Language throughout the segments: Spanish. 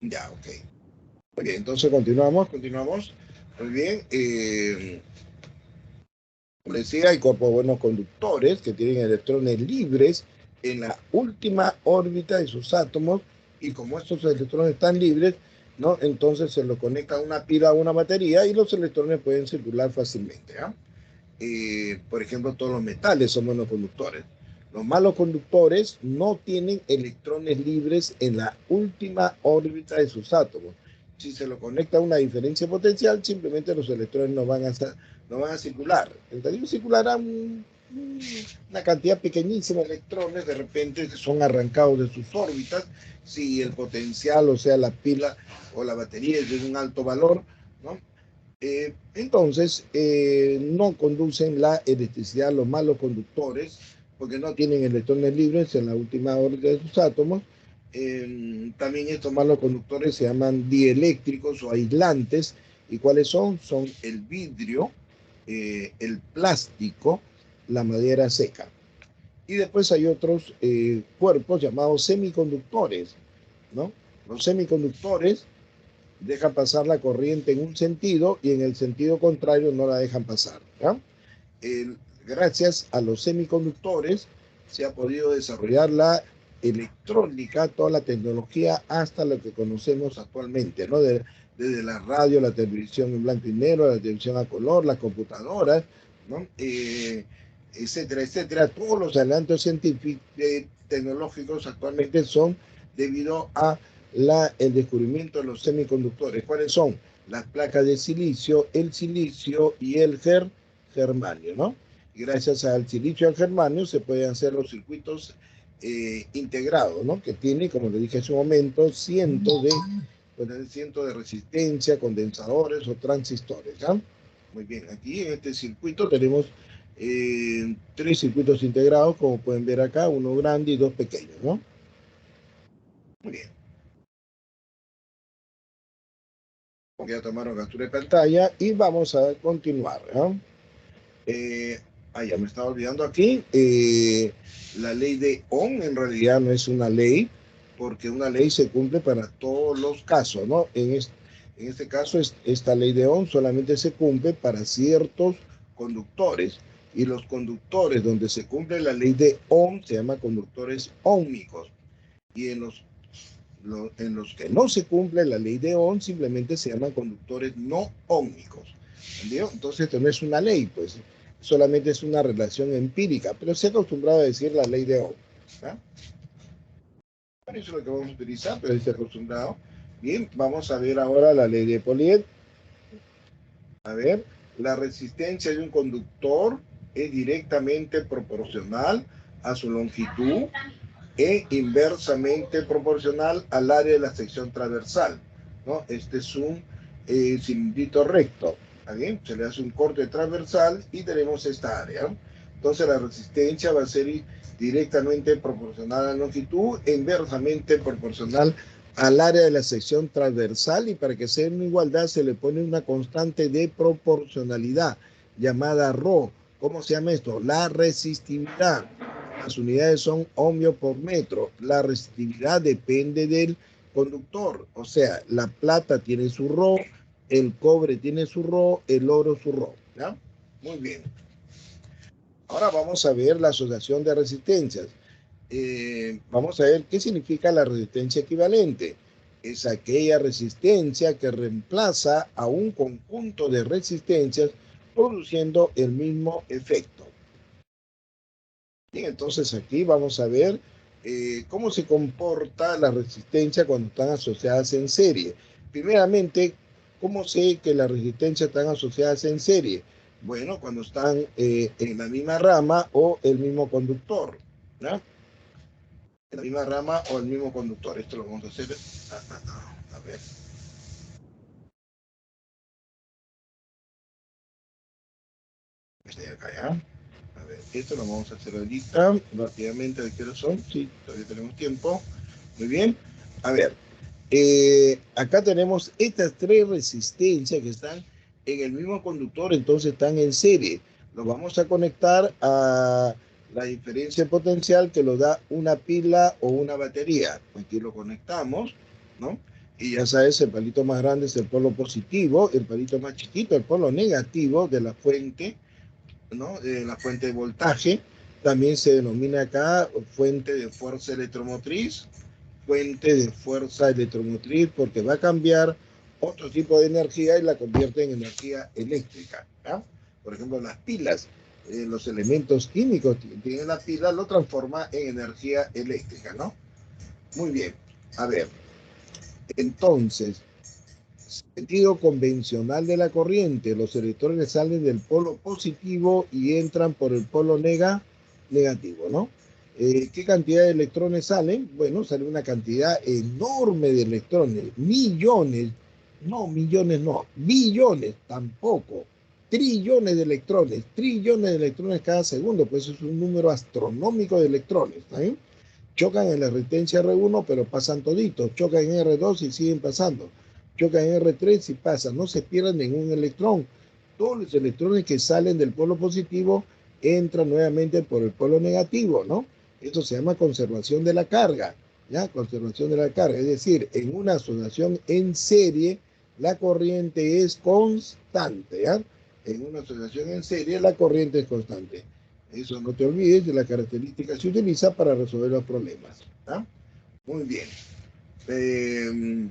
Ya, ok. Muy bien, entonces continuamos. Muy bien. Como decía, hay cuerpos buenos conductores que tienen electrones libres en la última órbita de sus átomos y como estos electrones están libres, ¿no? Entonces se lo conecta a una pila o una batería y los electrones pueden circular fácilmente. ¿Ah? Por ejemplo, todos los metales son buenos conductores. Los malos conductores no tienen electrones libres en la última órbita de sus átomos. Si se lo conecta a una diferencia potencial, simplemente los electrones no van a circular. Entonces circularán una cantidad pequeñísima de electrones de repente que son arrancados de sus órbitas si el potencial, o sea, la pila o la batería es de un alto valor, ¿no? Entonces, no conducen la electricidad los malos conductores porque no tienen electrones libres en la última órbita de sus átomos. También estos malos conductores se llaman dieléctricos o aislantes. ¿Y cuáles son? Son el vidrio, el plástico, la madera seca. Y después hay otros cuerpos llamados semiconductores, ¿no? Los semiconductores dejan pasar la corriente en un sentido y en el sentido contrario no la dejan pasar. ¿Ya? Gracias a los semiconductores se ha podido desarrollar la electrónica, toda la tecnología hasta lo que conocemos actualmente, ¿no? Desde la radio, la televisión en blanco y negro, la televisión a color, las computadoras, ¿no? Etcétera, etcétera. Todos los adelantos científicos, tecnológicos actualmente son debido a el descubrimiento de los semiconductores. ¿Cuáles son? Las placas de silicio, el silicio y el germanio, ¿no? Y gracias al silicio y al germanio se pueden hacer los circuitos integrados, ¿no? Que tiene, como le dije hace un momento, cientos de resistencia, condensadores o transistores, ¿ya? Muy bien, aquí en este circuito tenemos tres circuitos integrados, como pueden ver acá, uno grande y dos pequeños, ¿no? Muy bien. Ya tomaron captura de pantalla y vamos a continuar, ¿no? Ya me estaba olvidando aquí. La ley de Ohm en realidad no es una ley, porque una ley se cumple para todos los casos, ¿no? En este caso, esta ley de Ohm solamente se cumple para ciertos conductores. Y los conductores donde se cumple la ley de Ohm se llaman conductores óhmicos. Y en los que no se cumple la ley de Ohm simplemente se llaman conductores no óhmicos. ¿Entendido? Entonces esto no es una ley, pues solamente es una relación empírica, pero se ha acostumbrado a decir la ley de Ohm. ¿Ah? Bueno, eso es lo que vamos a utilizar, pero se ha acostumbrado. Bien, vamos a ver ahora la ley de Poliet. A ver, la resistencia de un conductor es directamente proporcional a su longitud e inversamente proporcional al área de la sección transversal, ¿no? Este es un cilindrito recto, ¿está bien? Se le hace un corte transversal y tenemos esta área, ¿no? Entonces la resistencia va a ser directamente proporcional a la longitud e inversamente proporcional al área de la sección transversal y para que sea en igualdad se le pone una constante de proporcionalidad llamada ρ. ¿Cómo se llama esto? La resistividad. Las unidades son ohmio por metro. La resistividad depende del conductor. O sea, la plata tiene su ρ, el cobre tiene su ρ, el oro su ρ. ¿Ya? Muy bien. Ahora vamos a ver la asociación de resistencias. Vamos a ver qué significa la resistencia equivalente. Es aquella resistencia que reemplaza a un conjunto de resistencias produciendo el mismo efecto. Bien, entonces aquí vamos a ver cómo se comporta la resistencia cuando están asociadas en serie. Primeramente, ¿cómo sé que las resistencias están asociadas en serie? Bueno, cuando están en la misma rama o el mismo conductor, ¿no? En la misma rama o el mismo conductor. Esto lo vamos a hacer. A ver. Este de acá, ¿ya? A ver, esto lo vamos a hacer ahorita, rápidamente, ¿de qué hora son? Sí, todavía tenemos tiempo. Muy bien. A ver, acá tenemos estas tres resistencias que están en el mismo conductor, entonces están en serie. Lo vamos a conectar a la diferencia potencial que lo da una pila o una batería. Aquí lo conectamos, ¿no? Y ya sabes, el palito más grande es el polo positivo, el palito más chiquito, el polo negativo de la fuente, ¿no? La fuente de voltaje. También se denomina acá fuente de fuerza electromotriz, fuente de fuerza electromotriz, porque va a cambiar otro tipo de energía y la convierte en energía eléctrica, ¿no? Por ejemplo, las pilas, los elementos químicos que tienen la pila lo transforma en energía eléctrica, ¿no? Muy bien. A ver, entonces, sentido convencional de la corriente, los electrones salen del polo positivo y entran por el polo negativo, ¿no? ¿Qué cantidad de electrones salen? Bueno, sale una cantidad enorme de electrones, millones, no, billones tampoco, trillones de electrones cada segundo, pues es un número astronómico de electrones, ¿sí? Chocan en la resistencia R1, pero pasan toditos. Chocan en R2 y siguen pasando. Chocan en R3 y pasan. No se pierden ningún electrón. Todos los electrones que salen del polo positivo entran nuevamente por el polo negativo, ¿no? Esto se llama conservación de la carga, ¿ya? Conservación de la carga. Es decir, en una asociación en serie, la corriente es constante, ¿ya? En una asociación en serie, la corriente es constante. Eso no te olvides de la característica que se utiliza para resolver los problemas. ¿Ah? Muy bien. Eh,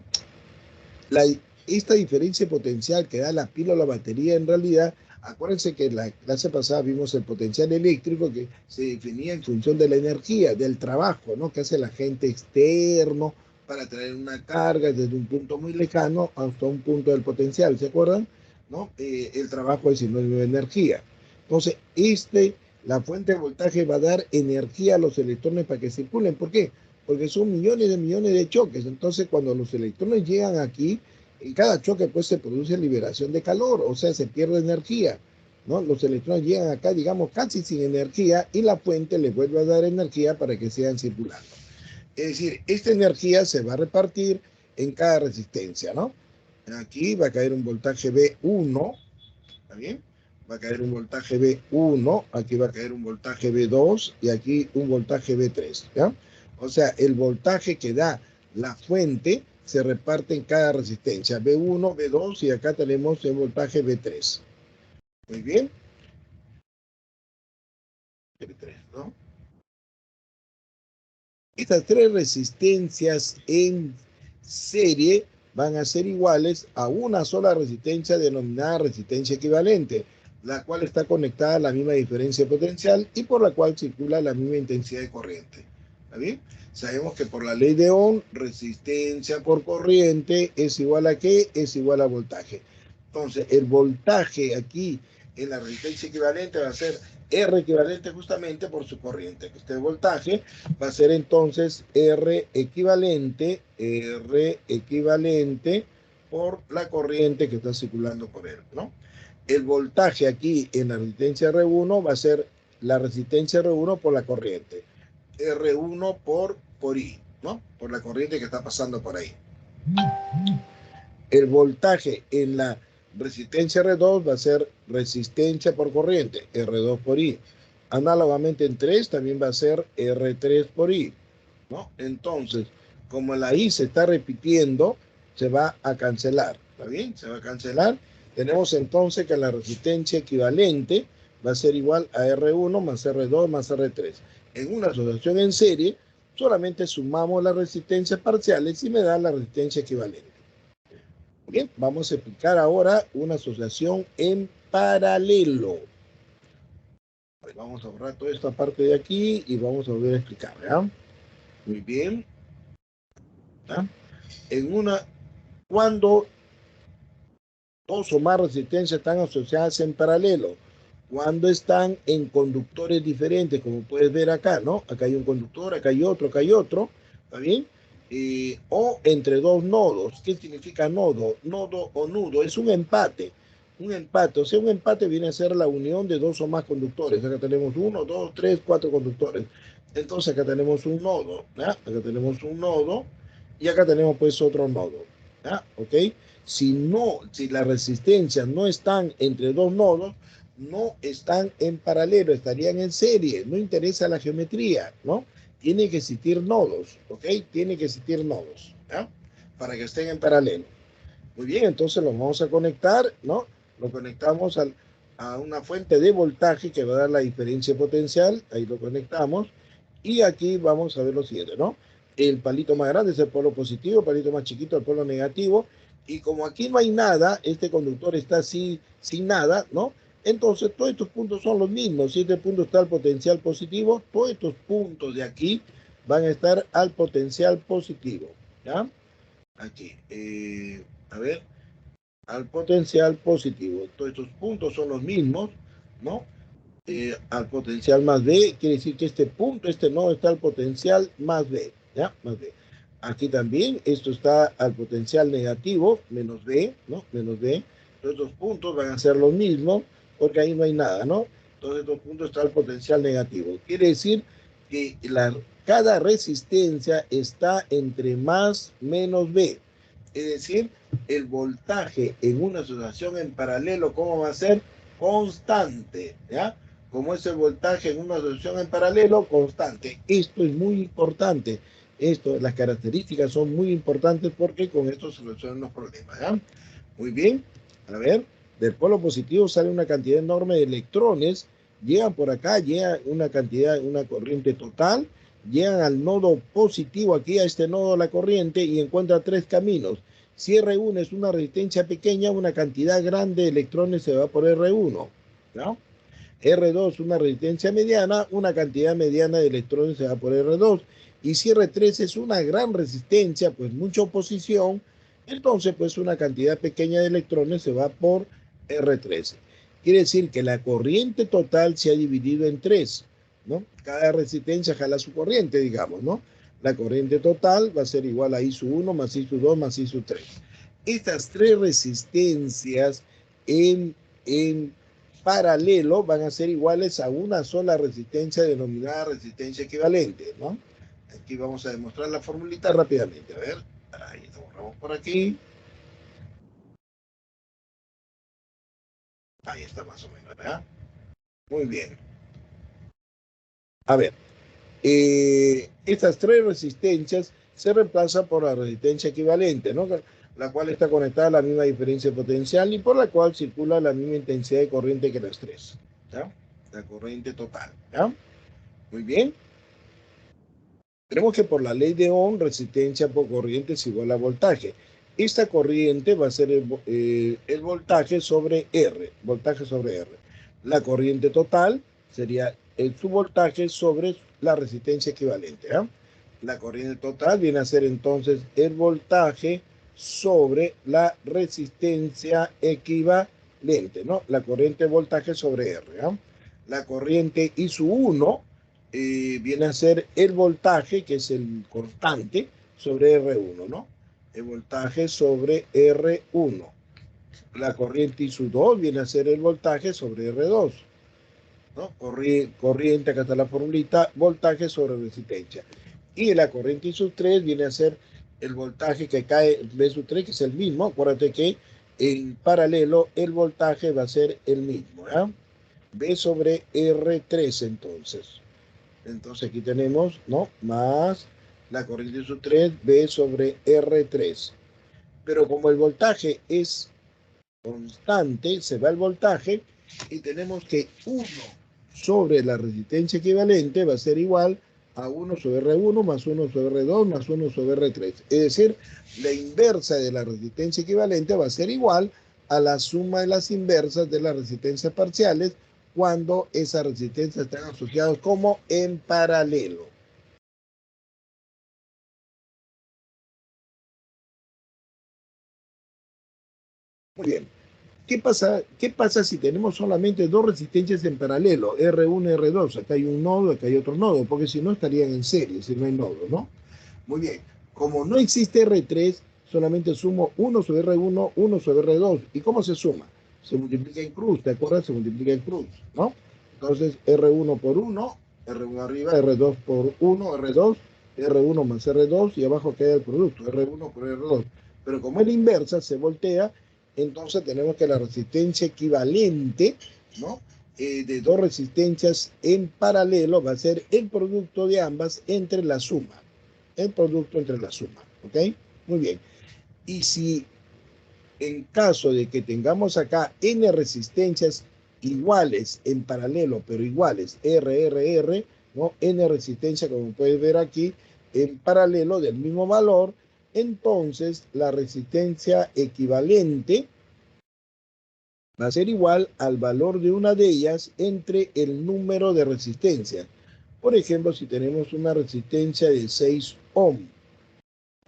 la, esta diferencia potencial que da la pila o la batería, en realidad, acuérdense que en la clase pasada vimos el potencial eléctrico que se definía en función de la energía, del trabajo, ¿no? Que hace el agente externo para traer una carga desde un punto muy lejano hasta un punto del potencial, ¿se acuerdan? ¿No? El trabajo es sinónimo de energía. Entonces, la fuente de voltaje va a dar energía a los electrones para que circulen. ¿Por qué? Porque son millones de choques. Entonces, cuando los electrones llegan aquí, en cada choque pues se produce liberación de calor, o sea, se pierde energía, ¿no? Los electrones llegan acá, digamos, casi sin energía y la fuente les vuelve a dar energía para que sigan circulando. Es decir, esta energía se va a repartir en cada resistencia, ¿no? Aquí va a caer un voltaje B1, ¿está bien? Va a caer un voltaje B1, aquí va a caer un voltaje B2 y aquí un voltaje B3, ¿ya? O sea, el voltaje que da la fuente se reparte en cada resistencia, B1, B2 y acá tenemos el voltaje B3. Muy bien. B3, ¿no? Estas tres resistencias en serie van a ser iguales a una sola resistencia denominada resistencia equivalente, la cual está conectada a la misma diferencia potencial y por la cual circula la misma intensidad de corriente. ¿Está bien? Sabemos que por la ley de Ohm, resistencia por corriente es igual a ¿qué? Es igual a voltaje. Entonces, el voltaje aquí en la resistencia equivalente va a ser R equivalente justamente por su corriente. Este voltaje va a ser entonces R equivalente por la corriente que está circulando por él, ¿no? El voltaje aquí en la resistencia R1 va a ser la resistencia R1 por la corriente. R1 por I, ¿no? Por la corriente que está pasando por ahí. El voltaje en la resistencia R2 va a ser resistencia por corriente, R2 por I. Análogamente en 3 también va a ser R3 por I, ¿no? Entonces, como la I se está repitiendo, se va a cancelar, ¿está bien? Se va a cancelar. Tenemos entonces que la resistencia equivalente va a ser igual a R1 más R2 más R3. En una asociación en serie, solamente sumamos las resistencias parciales y me da la resistencia equivalente. Bien, vamos a explicar ahora una asociación en paralelo. Vamos a borrar toda esta parte de aquí y vamos a volver a explicar, ¿ya? Muy bien. ¿Ya? Cuando dos o más resistencias están asociadas en paralelo, cuando están en conductores diferentes, como puedes ver acá, ¿no? Acá hay un conductor, acá hay otro, ¿está bien? O entre dos nodos. ¿Qué significa nodo? Nodo o nudo, es un empate. O sea, un empate viene a ser la unión de dos o más conductores. Acá tenemos 1, 2, 3, 4 conductores. Entonces acá tenemos un nodo, ¿ya? Acá tenemos un nodo y acá tenemos pues otro nodo, ¿ya? ¿Ok? Si las resistencias no están entre dos nodos, no están en paralelo, estarían en serie, no interesa la geometría, ¿no? Tiene que existir nodos, ¿ok? Tiene que existir nodos, ¿ya? para que estén en paralelo. Muy bien, entonces lo vamos a conectar, ¿no? Lo conectamos a una fuente de voltaje que va a dar la diferencia potencial, ahí lo conectamos, y aquí vamos a ver lo siguiente, ¿no? El palito más grande es el polo positivo, el palito más chiquito el polo negativo, y como aquí no hay nada, este conductor está así, sin nada, ¿no? Entonces todos estos puntos son los mismos. Si este punto está al potencial positivo, todos estos puntos de aquí van a estar al potencial positivo, ¿ya? Aquí, a ver, al potencial positivo. Todos estos puntos son los mismos, ¿no? Al potencial más B, quiere decir que este punto, este nodo está al potencial más B, ¿ya? Más B. Aquí también, esto está al potencial negativo, menos B, ¿no? Menos B. Todos estos puntos van a ser los mismos, porque ahí no hay nada, ¿no? Todos estos puntos están al potencial negativo. Quiere decir que cada resistencia está entre más menos B. Es decir, el voltaje en una asociación en paralelo, ¿cómo va a ser? Constante, ¿ya? Como es el voltaje en una asociación en paralelo, constante. Esto es muy importante. Las características son muy importantes porque con esto se resuelven los problemas, ¿ya? Muy bien. A ver, del polo positivo sale una cantidad enorme de electrones, llegan por acá, llega una cantidad, una corriente total, llegan al nodo positivo, aquí a este nodo de la corriente, y encuentra tres caminos. Si R1 es una resistencia pequeña, una cantidad grande de electrones se va por R1, ¿no? R2 una resistencia mediana, una cantidad mediana de electrones se va por R2. Y si R3 es una gran resistencia, pues mucha oposición, entonces pues una cantidad pequeña de electrones se va por R13. Quiere decir que la corriente total se ha dividido en tres, ¿no? Cada resistencia jala su corriente, digamos, ¿no? La corriente total va a ser igual a I-1 más I-2 más I-3. Estas tres resistencias en paralelo van a ser iguales a una sola resistencia denominada resistencia equivalente, ¿no? Aquí vamos a demostrar la formulita rápidamente. A ver, ahí lo borramos por aquí. Ahí está más o menos, ¿verdad? Muy bien. A ver, estas tres resistencias se reemplazan por la resistencia equivalente, ¿no? La cual está conectada a la misma diferencia potencial y por la cual circula la misma intensidad de corriente que las tres, ¿ya? La corriente total, ¿ya? Muy bien. Tenemos que por la ley de Ohm, resistencia por corriente es igual a voltaje. Esta corriente va a ser el voltaje sobre R, voltaje sobre R. La corriente total sería su voltaje sobre la resistencia equivalente, ¿eh? La corriente total viene a ser entonces el voltaje sobre la resistencia equivalente, ¿no? La corriente voltaje sobre R, ¿eh? La corriente I sub 1 viene a ser el voltaje, que es el constante, sobre R1, ¿no? El voltaje sobre R1. La corriente I sub 2 viene a ser el voltaje sobre R2, ¿no? Corriente, acá está la formulita, voltaje sobre resistencia. Y la corriente I sub 3 viene a ser el voltaje que cae B sub 3, que es el mismo. Acuérdate que en paralelo el voltaje va a ser el mismo, ¿ya? B sobre R3 entonces. Entonces aquí tenemos, ¿no? Más la corriente sub 3, B sobre R3. Pero como el voltaje es constante, se va el voltaje y tenemos que 1 sobre la resistencia equivalente va a ser igual a 1 sobre R1 más 1 sobre R2 más 1 sobre R3. Es decir, la inversa de la resistencia equivalente va a ser igual a la suma de las inversas de las resistencias parciales cuando esas resistencias están asociadas como en paralelo. Muy bien. ¿Qué pasa si tenemos solamente dos resistencias en paralelo, R1 y R2? Acá hay un nodo, acá hay otro nodo, porque si no estarían en serie, si no hay nodo, ¿no? Muy bien. Como no existe R3, solamente sumo 1 sobre R1, 1 sobre R2. ¿Y cómo se suma? Se multiplica en cruz, ¿te acuerdas? Se multiplica en cruz, ¿no? Entonces, R1 por 1, R1 arriba, R2 por 1, R2, R1 más R2, y abajo queda el producto, R1 por R2. Pero como es la inversa, se voltea, entonces tenemos que la resistencia equivalente, ¿no? De dos resistencias en paralelo va a ser el producto de ambas entre la suma. El producto entre la suma, ¿ok? Muy bien. Y si en caso de que tengamos acá n resistencias iguales en paralelo, pero iguales, R, ¿no? N resistencia, como puedes ver aquí, en paralelo del mismo valor, entonces la resistencia equivalente va a ser igual al valor de una de ellas entre el número de resistencias. Por ejemplo, si tenemos una resistencia de 6 ohm,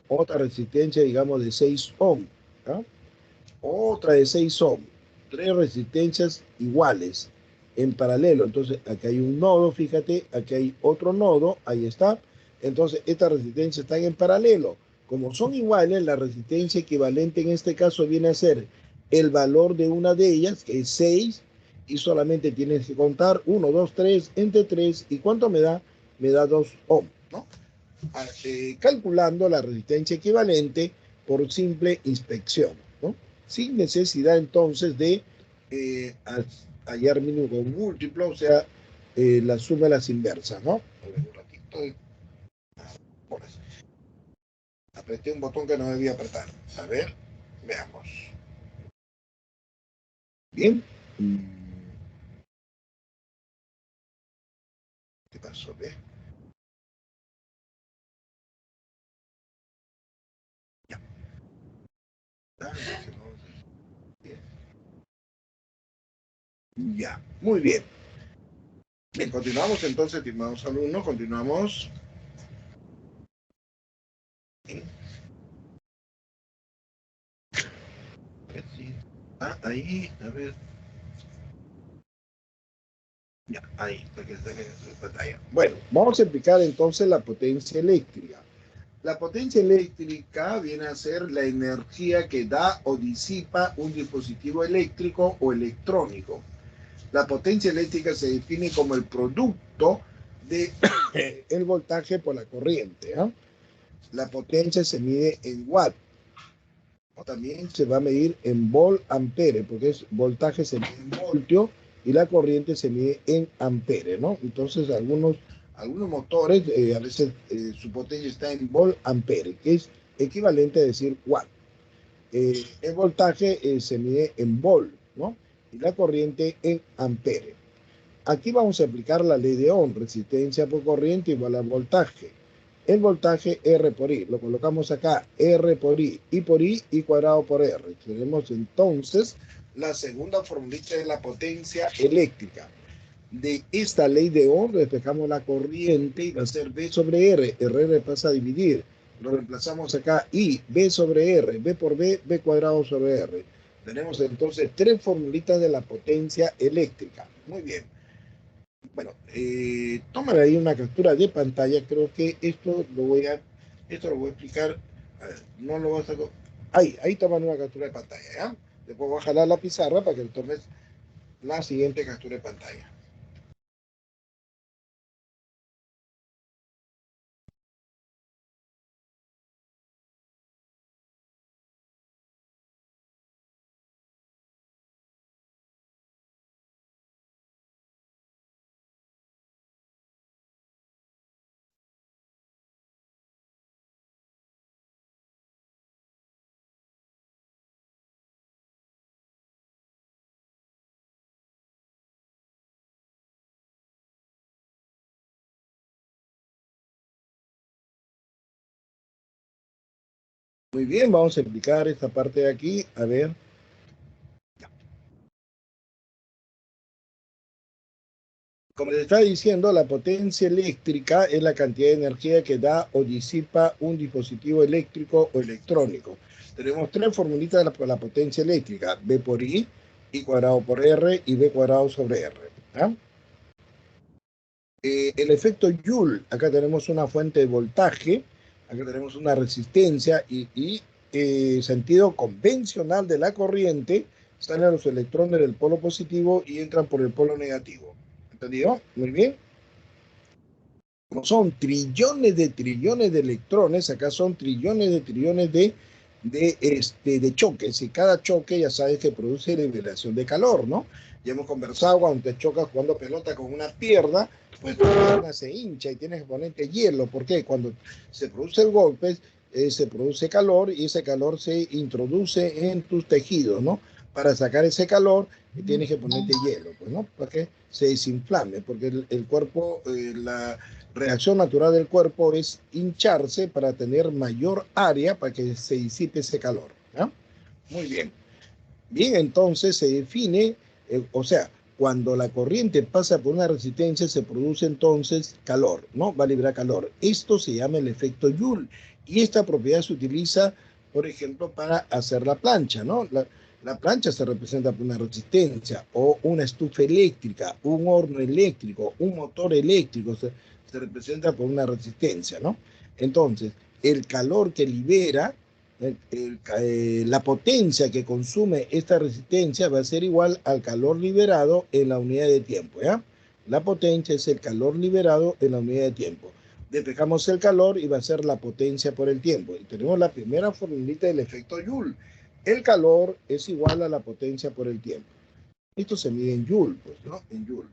otra resistencia, digamos, de 6 ohm, ¿no? Otra de 6 ohm, tres resistencias iguales en paralelo. Entonces, aquí hay un nodo, fíjate, aquí hay otro nodo, ahí está. Entonces, estas resistencias están en paralelo. Como son iguales, la resistencia equivalente en este caso viene a ser el valor de una de ellas, que es 6, y solamente tienes que contar 1, 2, 3, entre 3, ¿y cuánto me da? Me da 2 ohm, ¿no? Calculando la resistencia equivalente por simple inspección, ¿no? Sin necesidad entonces de hallar mínimo con múltiplo, o sea, la suma de las inversas, ¿no? A ver, un ratito. Apreté un botón que no debía apretar. A ver, veamos. Bien. ¿Qué pasó? ¿Ve? Ya. Ya, muy bien. Bien, continuamos entonces, estimados alumnos, continuamos. Ah, ahí, a ver. Ya, ahí, para que se pantalla. Bueno, vamos a explicar entonces la potencia eléctrica. La potencia eléctrica viene a ser la energía que da o disipa un dispositivo eléctrico o electrónico. La potencia eléctrica se define como el producto de el voltaje por la corriente, ¿eh? La potencia se mide en watt. También se va a medir en volt ampere, porque es voltaje se mide en voltio y la corriente se mide en ampere, ¿no? Entonces algunos motores a veces su potencia está en volt ampere, que es equivalente a decir watt. El voltaje se mide en volt, ¿no? Y la corriente en ampere. Aquí vamos a aplicar la ley de Ohm, resistencia por corriente igual al voltaje. El voltaje R por I, lo colocamos acá, R por I cuadrado por R. Tenemos entonces la segunda formulita de la potencia eléctrica. De esta ley de Ohm despejamos la corriente y va a ser V sobre R. R pasa a dividir. Lo reemplazamos acá I, V sobre R, V por V cuadrado sobre R. Tenemos entonces tres formulitas de la potencia eléctrica. Muy bien. Bueno, tómale ahí una captura de pantalla. Creo que esto lo voy a explicar. A ver, no lo vas a... Ahí toman una captura de pantalla, ¿ya? Después voy a jalar la pizarra para que tomes la siguiente captura de pantalla. Muy bien, vamos a explicar esta parte de aquí. A ver. Como te estaba diciendo, la potencia eléctrica es la cantidad de energía que da o disipa un dispositivo eléctrico o electrónico. Tenemos tres formulitas de la potencia eléctrica: V por I cuadrado por R y V cuadrado sobre R. ¿Ah? El efecto Joule, acá tenemos una fuente de voltaje, acá tenemos una resistencia y sentido convencional de la corriente, salen los electrones del polo positivo y entran por el polo negativo. ¿Entendido? Muy bien. Como son trillones de electrones, acá son trillones de choques, y cada choque ya sabes que produce liberación de calor, ¿no? Ya hemos conversado cuando te chocas jugando pelota con una pierna, pues tu pierna se hincha y tienes que ponerte hielo. ¿Por qué? Cuando se produce el golpe, se produce calor y ese calor se introduce en tus tejidos, ¿no? Para sacar ese calor tienes que ponerte hielo, pues, ¿no? Para que se desinflame, porque el cuerpo, la reacción natural del cuerpo es hincharse para tener mayor área para que se disipe ese calor, ¿no? Muy bien. Bien, entonces se define, o sea, cuando la corriente pasa por una resistencia se produce entonces calor, ¿no? Va a liberar calor. Esto se llama el efecto Joule y esta propiedad se utiliza, por ejemplo, para hacer la plancha, ¿no? La plancha se representa por una resistencia o una estufa eléctrica, un horno eléctrico, un motor eléctrico, se representa por una resistencia, ¿no? Entonces, el calor que libera la potencia que consume esta resistencia va a ser igual al calor liberado en la unidad de tiempo, ¿ya? La potencia es el calor liberado en la unidad de tiempo. Despejamos el calor y va a ser la potencia por el tiempo. Y tenemos la primera formulita del efecto Joule. El calor es igual a la potencia por el tiempo. Esto se mide en Joule, pues, ¿no? En Joule.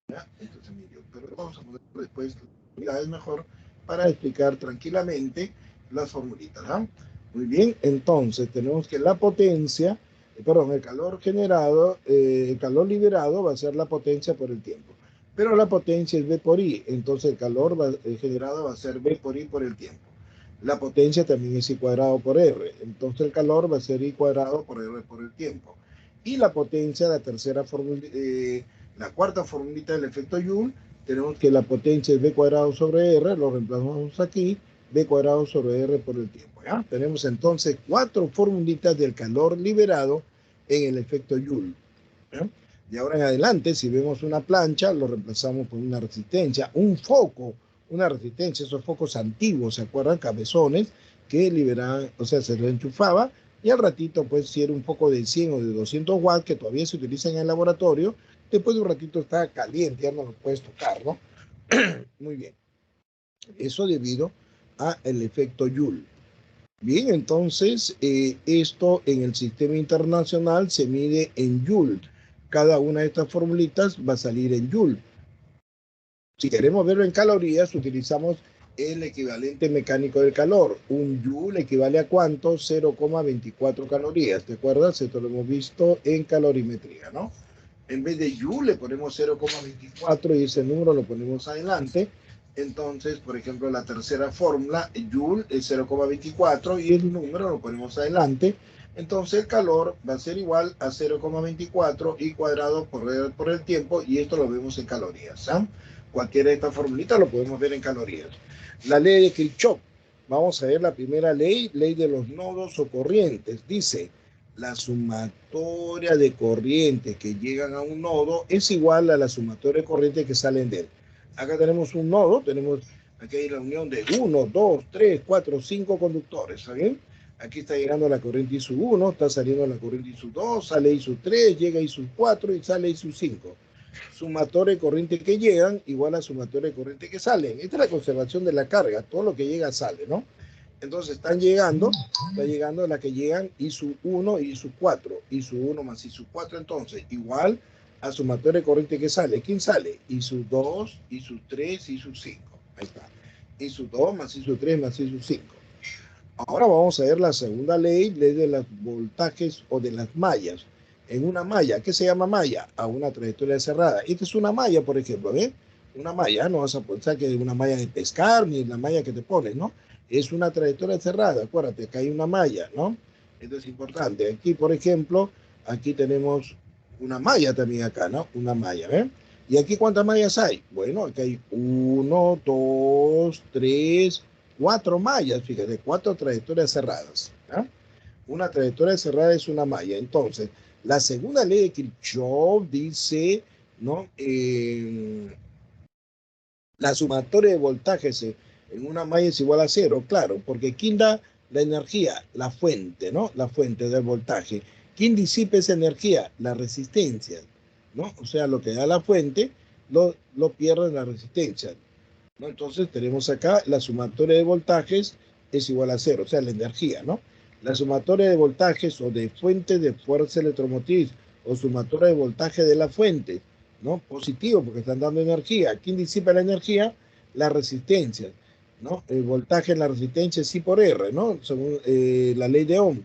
¿Ya? Esto se mide. Pero vamos a poner después unidades mejor para explicar tranquilamente las formulitas, ¿no? Muy bien, entonces tenemos que la potencia, perdón, el calor generado, el calor liberado va a ser la potencia por el tiempo. Pero la potencia es V por I, entonces el calor generado va a ser V por I por el tiempo. La potencia también es I cuadrado por R, entonces el calor va a ser I cuadrado por R por el tiempo. Y la potencia, la tercera fórmula, la cuarta formulita del efecto Joule, tenemos que la potencia es V cuadrado sobre R, lo reemplazamos aquí, V cuadrado sobre R por el tiempo. ¿Ya? Tenemos entonces 4 formulitas del calor liberado en el efecto Joule. ¿Ya? De ahora en adelante, si vemos una plancha, lo reemplazamos por una resistencia, un foco, una resistencia, esos focos antiguos, ¿se acuerdan? Cabezones que liberaban, o sea, se lo enchufaba y al ratito, pues, si era un foco de 100 o de 200 watts, que todavía se utiliza en el laboratorio, después de un ratito está caliente, ya no lo puedes tocar, ¿no? Muy bien. Eso debido al efecto Joule. Bien, entonces esto en el sistema internacional se mide en Joule. Cada una de estas formulitas va a salir en Joule. Si queremos verlo en calorías, utilizamos el equivalente mecánico del calor. Un Joule equivale a ¿cuánto? 0,24 calorías. ¿Te acuerdas? Esto lo hemos visto en calorimetría, ¿no? En vez de Joule le ponemos 0,24 y ese número lo ponemos adelante. Entonces, por ejemplo, la tercera fórmula, Joule es 0,24 y el número lo ponemos adelante. Entonces el calor va a ser igual a 0,24 y cuadrado por el tiempo y esto lo vemos en calorías. ¿Ah? Cualquiera de estas formulitas lo podemos ver en calorías. La ley de Kirchhoff. Vamos a ver la primera ley, ley de los nodos o corrientes. Dice, la sumatoria de corrientes que llegan a un nodo es igual a la sumatoria de corrientes que salen de él. Acá tenemos un nodo, tenemos aquí la unión de 1, 2, 3, 4, 5 conductores, ¿está bien? Aquí está llegando la corriente I1, está saliendo la corriente I2, sale I3, llega I4 y sale I5. Sumatoria de corriente que llegan igual a sumatoria de corriente que salen. Esta es la conservación de la carga, todo lo que llega sale, ¿no? Entonces está llegando la que llegan I1 y I4, I1 más I4, entonces igual a sumatoria de corriente que sale. ¿Quién sale? I2, I3, I5. Ahí está. I2 más I3 más I5. Ahora vamos a ver la segunda ley, ley de los voltajes o de las mallas. En una malla, ¿qué se llama malla? A una trayectoria cerrada. Esta es una malla, por ejemplo, ¿ven? Una malla, no vas a pensar que es una malla de pescar ni la malla que te pones, ¿no? Es una trayectoria cerrada, acuérdate que hay una malla, ¿no? Esto es importante. Aquí, por ejemplo, aquí tenemos una malla también acá, ¿no? Una malla, ¿ven? ¿Y aquí cuántas mallas hay? Bueno, aquí hay 1, 2, 3, 4 mallas, fíjate, 4 trayectorias cerradas. ¿Ah? Una trayectoria cerrada es una malla. Entonces, la segunda ley de Kirchhoff dice, ¿no? La sumatoria de voltajes en una malla es igual a cero, claro, porque ¿quién da la energía? La fuente, ¿no? La fuente del voltaje. ¿Quién disipa esa energía? La resistencia, ¿no? O sea, lo que da la fuente lo pierde en la resistencia, ¿no? Entonces tenemos acá la sumatoria de voltajes es igual a cero, o sea, la energía, ¿no? La sumatoria de voltajes o de fuente de fuerza electromotriz o sumatoria de voltaje de la fuente, ¿no? Positivo, porque están dando energía. ¿Quién disipa la energía? La resistencia. ¿no? El voltaje en la resistencia es I por R, ¿no? Según la ley de Ohm,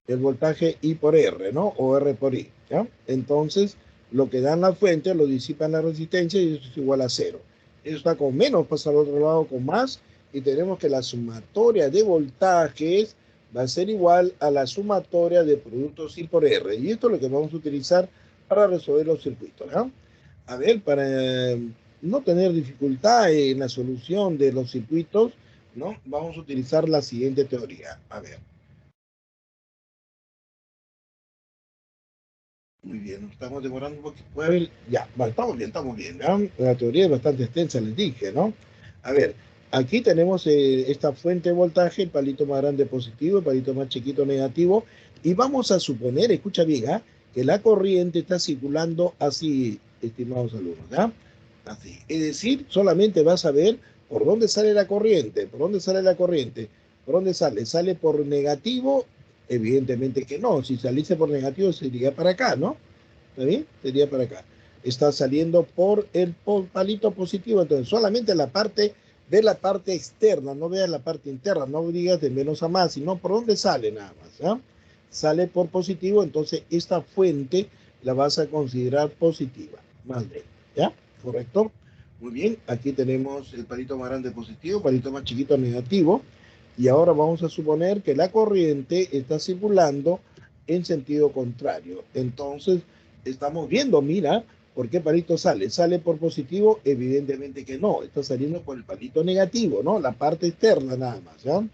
el voltaje I por R, ¿no? O R por I, ¿ya? Entonces, lo que dan la fuente lo disipan la resistencia y eso es igual a cero. Eso está con menos, pasa al otro lado con más, y tenemos que la sumatoria de voltajes va a ser igual a la sumatoria de productos I por R. Y esto es lo que vamos a utilizar para resolver los circuitos, ¿no? A ver, para no tener dificultad en la solución de los circuitos, ¿no? Vamos a utilizar la siguiente teoría. A ver. Muy bien, nos estamos demorando un poquito. A ver, ya, vale, estamos bien, ¿no? La teoría es bastante extensa, les dije, ¿no? A ver, aquí tenemos esta fuente de voltaje, el palito más grande positivo, el palito más chiquito negativo, y vamos a suponer, escucha bien, ¿ah? Que la corriente está circulando así, estimados alumnos, ¿ya? Así. Es decir, solamente vas a ver por dónde sale la corriente, por dónde sale la corriente, por dónde sale. ¿Sale por negativo? Evidentemente que no. Si saliese por negativo sería para acá, ¿no? ¿Está bien? Sería para acá. Está saliendo por el palito positivo. Entonces, solamente la parte de la parte externa, no veas la parte interna, no digas de menos a más, sino por dónde sale nada más. ¿Ya? Sale por positivo, entonces esta fuente la vas a considerar positiva. Más bien, ¿ya? ¿Correcto? Muy bien, aquí tenemos el palito más grande positivo, palito más chiquito negativo. Y ahora vamos a suponer que la corriente está circulando en sentido contrario. Entonces, estamos viendo, mira, ¿por qué palito sale? ¿Sale por positivo? Evidentemente que no, está saliendo por el palito negativo, ¿no? La parte externa nada más, ¿ya?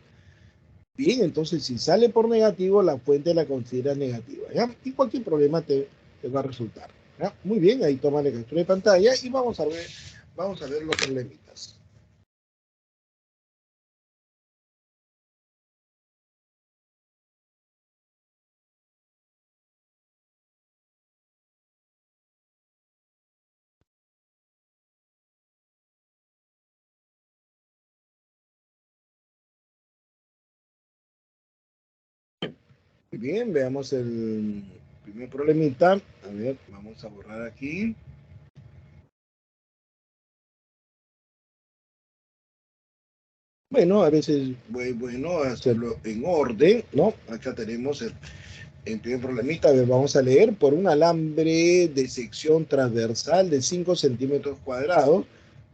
Bien, entonces si sale por negativo, la fuente la considera negativa, ¿ya? Y cualquier problema te va a resultar, ¿ya? Muy bien, ahí toma la captura de pantalla y vamos a ver los problemitas. Muy bien, veamos el primer problemita. A ver, vamos a borrar aquí. Bueno, a veces es bueno hacerlo en orden, ¿no? Acá tenemos el primer problemita. A ver, vamos a leer. Por un alambre de sección transversal de 5 centímetros cuadrados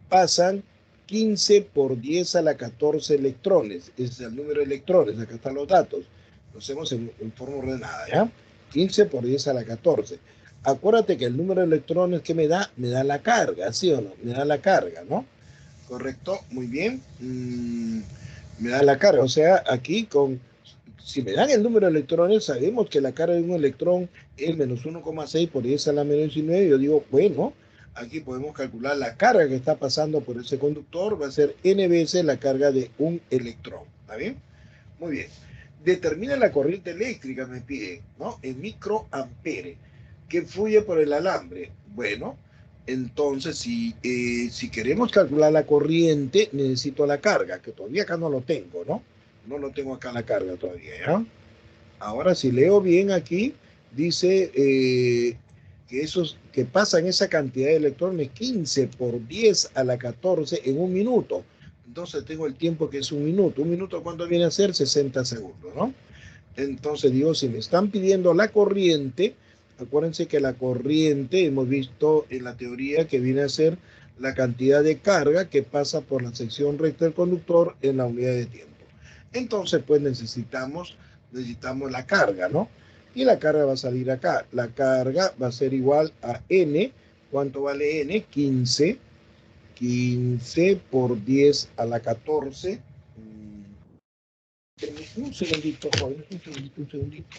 pasan 15 por 10 a la 14 electrones. Ese es el número de electrones. Acá están los datos. Lo hacemos en forma ordenada, ¿ya? 15 por 10 a la 14. Acuérdate que el número de electrones que me da la carga, ¿sí o no? Me da la carga, ¿no? Correcto, muy bien. Me da la carga. O sea, aquí si me dan el número de electrones, sabemos que la carga de un electrón es menos 1,6 por 10 a la menos 19. Yo digo, bueno, aquí podemos calcular la carga que está pasando por ese conductor. Va a ser n veces la carga de un electrón. ¿Está bien? Muy bien. Determina la corriente eléctrica, me piden, ¿no? En microampere, que fluye por el alambre. Bueno, entonces, si queremos calcular la corriente, necesito la carga, que todavía acá no lo tengo, ¿no? No lo tengo acá la carga todavía, ¿ya? Ahora, si leo bien aquí, dice que pasan esa cantidad de electrones 15 por 10 a la 14 en un minuto. Entonces tengo el tiempo que es un minuto. Un minuto, ¿cuánto viene a ser? 60 segundos, ¿no? Entonces digo, si me están pidiendo la corriente, acuérdense que la corriente hemos visto en la teoría que viene a ser la cantidad de carga que pasa por la sección recta del conductor en la unidad de tiempo. Entonces, pues necesitamos la carga, ¿no? Y la carga va a salir acá. La carga va a ser igual a N. ¿Cuánto vale N? 15. 15 por 10 a la 14. Un segundito, joven, un segundito.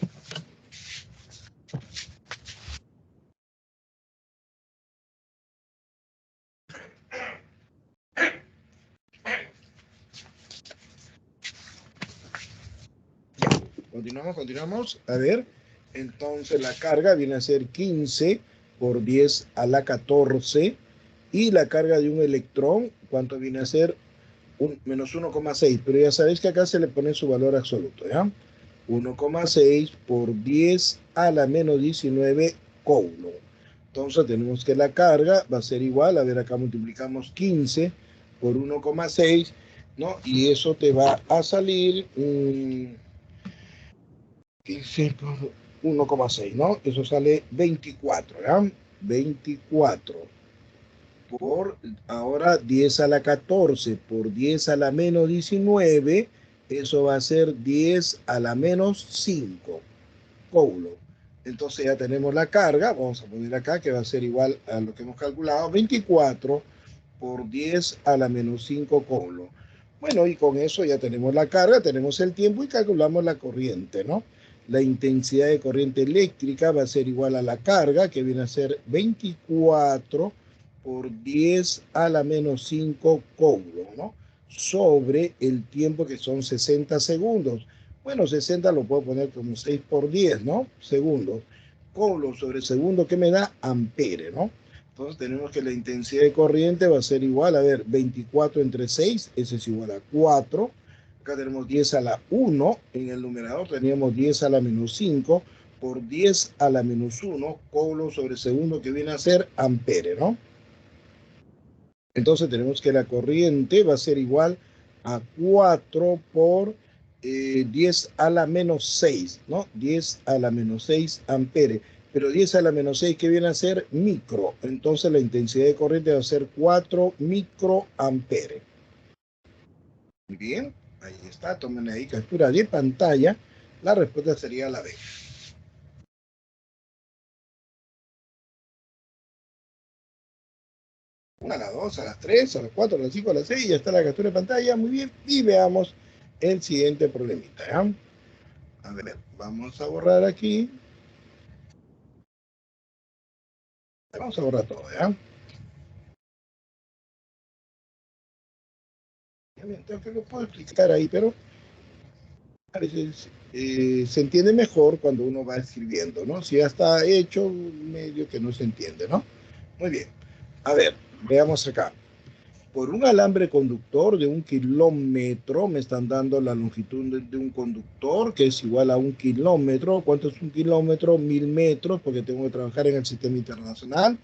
Continuamos. A ver, entonces la carga viene a ser 15 por 10 a la 14 y la carga de un electrón, ¿cuánto viene a ser? Menos 1,6, pero ya sabéis que acá se le pone su valor absoluto, ¿ya? 1,6 por 10 a la menos 19 coulomb. Entonces tenemos que la carga va a ser igual, a ver, acá multiplicamos 15 por 1,6 ¿no? Y eso te va a salir 15 por 1,6, ¿no? Eso sale 24, ¿verdad? 24 por, ahora 10 a la 14 por 10 a la menos 19, eso va a ser 10 a la menos 5 coulombs. Entonces ya tenemos la carga, vamos a poner acá que va a ser igual a lo que hemos calculado, 24 por 10 a la menos 5 coulombs. Bueno, y con eso ya tenemos la carga, tenemos el tiempo y calculamos la corriente, ¿no? La intensidad de corriente eléctrica va a ser igual a la carga, que viene a ser 24 por 10 a la menos 5 coulombs, ¿no? Sobre el tiempo que son 60 segundos. Bueno, 60 lo puedo poner como 6 por 10, ¿no? Segundos. Coulomb sobre segundo, que me da ampere, ¿no? Entonces tenemos que la intensidad de corriente va a ser igual, a ver, 24 entre 6, eso es igual a 4. Acá tenemos 10 a la 1, en el numerador teníamos 10 a la menos 5 por 10 a la menos 1, coulomb sobre segundo, que viene a ser ampere, ¿no? Entonces tenemos que la corriente va a ser igual a 4 por 10 a la menos 6, ¿no? 10 a la menos 6 ampere. Pero 10 a la menos 6, ¿qué viene a ser? Micro. Entonces la intensidad de corriente va a ser 4 microampere. Muy bien, ahí está. Tomen ahí captura de pantalla. La respuesta sería la B. A las 2, a las 3, a las 4, a las 5, a las 6, ya está la captura de pantalla. Muy bien, y veamos el siguiente problemita, ¿ya? A ver, vamos a borrar aquí. Vamos a borrar todo, ¿ya? Tengo que lo puedo explicar ahí, pero a veces se entiende mejor cuando uno va escribiendo, ¿no? Si ya está hecho, medio que no se entiende, ¿no? Muy bien. A ver, veamos acá. Por un alambre conductor de 1 kilómetro, me están dando la longitud de un conductor, que es igual a 1 kilómetro. ¿Cuánto es 1 kilómetro? 1000 metros, porque tengo que trabajar en el sistema internacional.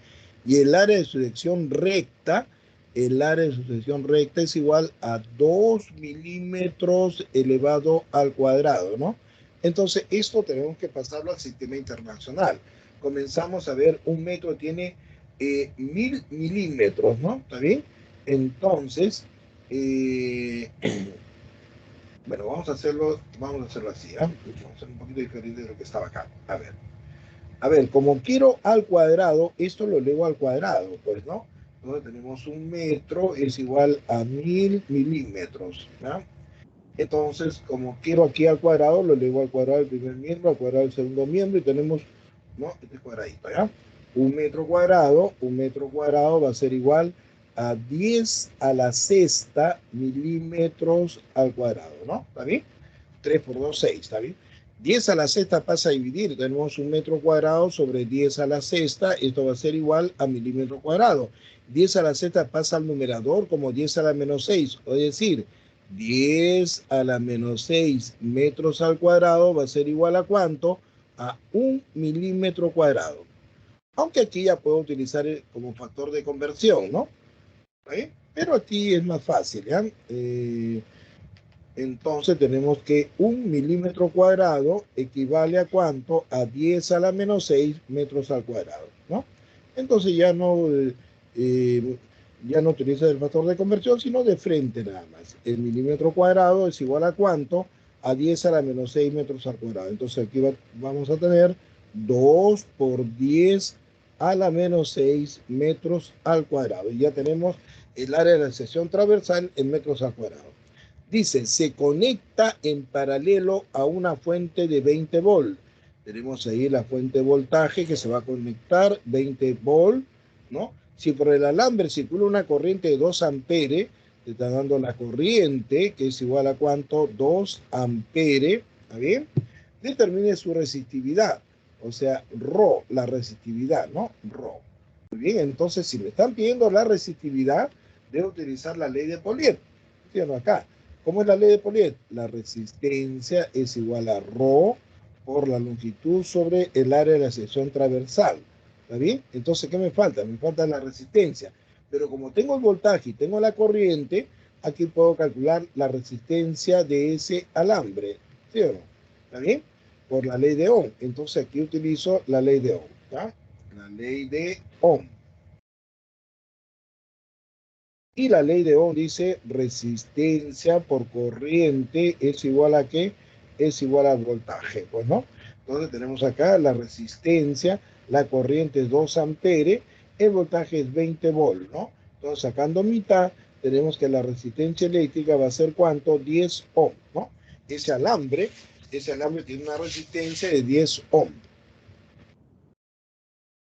Y el área de su sección recta, el área de su sección recta es igual a 2 milímetros elevado al cuadrado, ¿no? Entonces, esto tenemos que pasarlo al sistema internacional. Comenzamos a ver, un metro tiene 1000 milímetros, ¿no? ¿Está bien? Entonces, eh, bueno, vamos a hacerlo así, ¿eh? Vamos a hacer un poquito diferente de lo que estaba acá. A ver, como quiero al cuadrado, esto lo elevo al cuadrado, pues, ¿no? Entonces tenemos un metro es igual a 1000 milímetros, ¿no? Entonces, como quiero aquí al cuadrado, lo elevo al cuadrado del primer miembro, al cuadrado del segundo miembro, y tenemos, ¿no? Este cuadradito, ¿ya? Un metro cuadrado va a ser igual a 10 a la sexta milímetros al cuadrado, ¿no? ¿Está bien? 3 por 2, 6, ¿está bien? 10 a la sexta pasa a dividir, tenemos un metro cuadrado sobre 10 a la sexta, esto va a ser igual a milímetro cuadrado. 10 a la sexta pasa al numerador como 10 a la menos 6, es decir, 10 a la menos 6 metros al cuadrado va a ser igual a ¿cuánto? A 1 milímetro cuadrado. Aunque aquí ya puedo utilizar como factor de conversión, ¿no? ¿Eh? Pero aquí es más fácil, ¿ya? Entonces tenemos que 1 milímetro cuadrado equivale a ¿cuánto? A 10 a la menos 6 metros al cuadrado, ¿no? Entonces eh, ya no utiliza el factor de conversión, sino de frente nada más. El milímetro cuadrado es igual a ¿cuánto? A 10 a la menos 6 metros al cuadrado. Entonces aquí vamos a tener 2 por 10 a la menos 6 metros al cuadrado. Y ya tenemos el área de la sección transversal en metros al cuadrado. Dice, se conecta en paralelo a una fuente de 20 volt. Tenemos ahí la fuente de voltaje que se va a conectar, 20 volt, ¿no? Si por el alambre circula una corriente de 2 amperes, te está dando la corriente, que es igual a ¿cuánto? 2 amperes, ¿está bien? Determine su resistividad, o sea, ρ, la resistividad, ¿no? Ρ. Muy bien, entonces si me están pidiendo la resistividad, debo utilizar la ley de Poliet. Fíjense acá. ¿Cómo es la ley de Poliet? La resistencia es igual a ρ por la longitud sobre el área de la sección transversal. ¿Está bien? Entonces, ¿qué me falta? Me falta la resistencia. Pero como tengo el voltaje y tengo la corriente, aquí puedo calcular la resistencia de ese alambre, ¿sí o no? ¿Está bien? Por la ley de Ohm. Entonces aquí utilizo la ley de Ohm, ¿ya? La ley de Ohm. Y la ley de Ohm dice resistencia por corriente es igual a ¿qué? Es igual al voltaje, pues, ¿no? Entonces tenemos acá la resistencia, la corriente es 2 amperes, el voltaje es 20 volt, ¿no? Entonces sacando mitad, tenemos que la resistencia eléctrica va a ser ¿cuánto? 10 ohm, ¿no? Ese alambre tiene una resistencia de 10 ohm.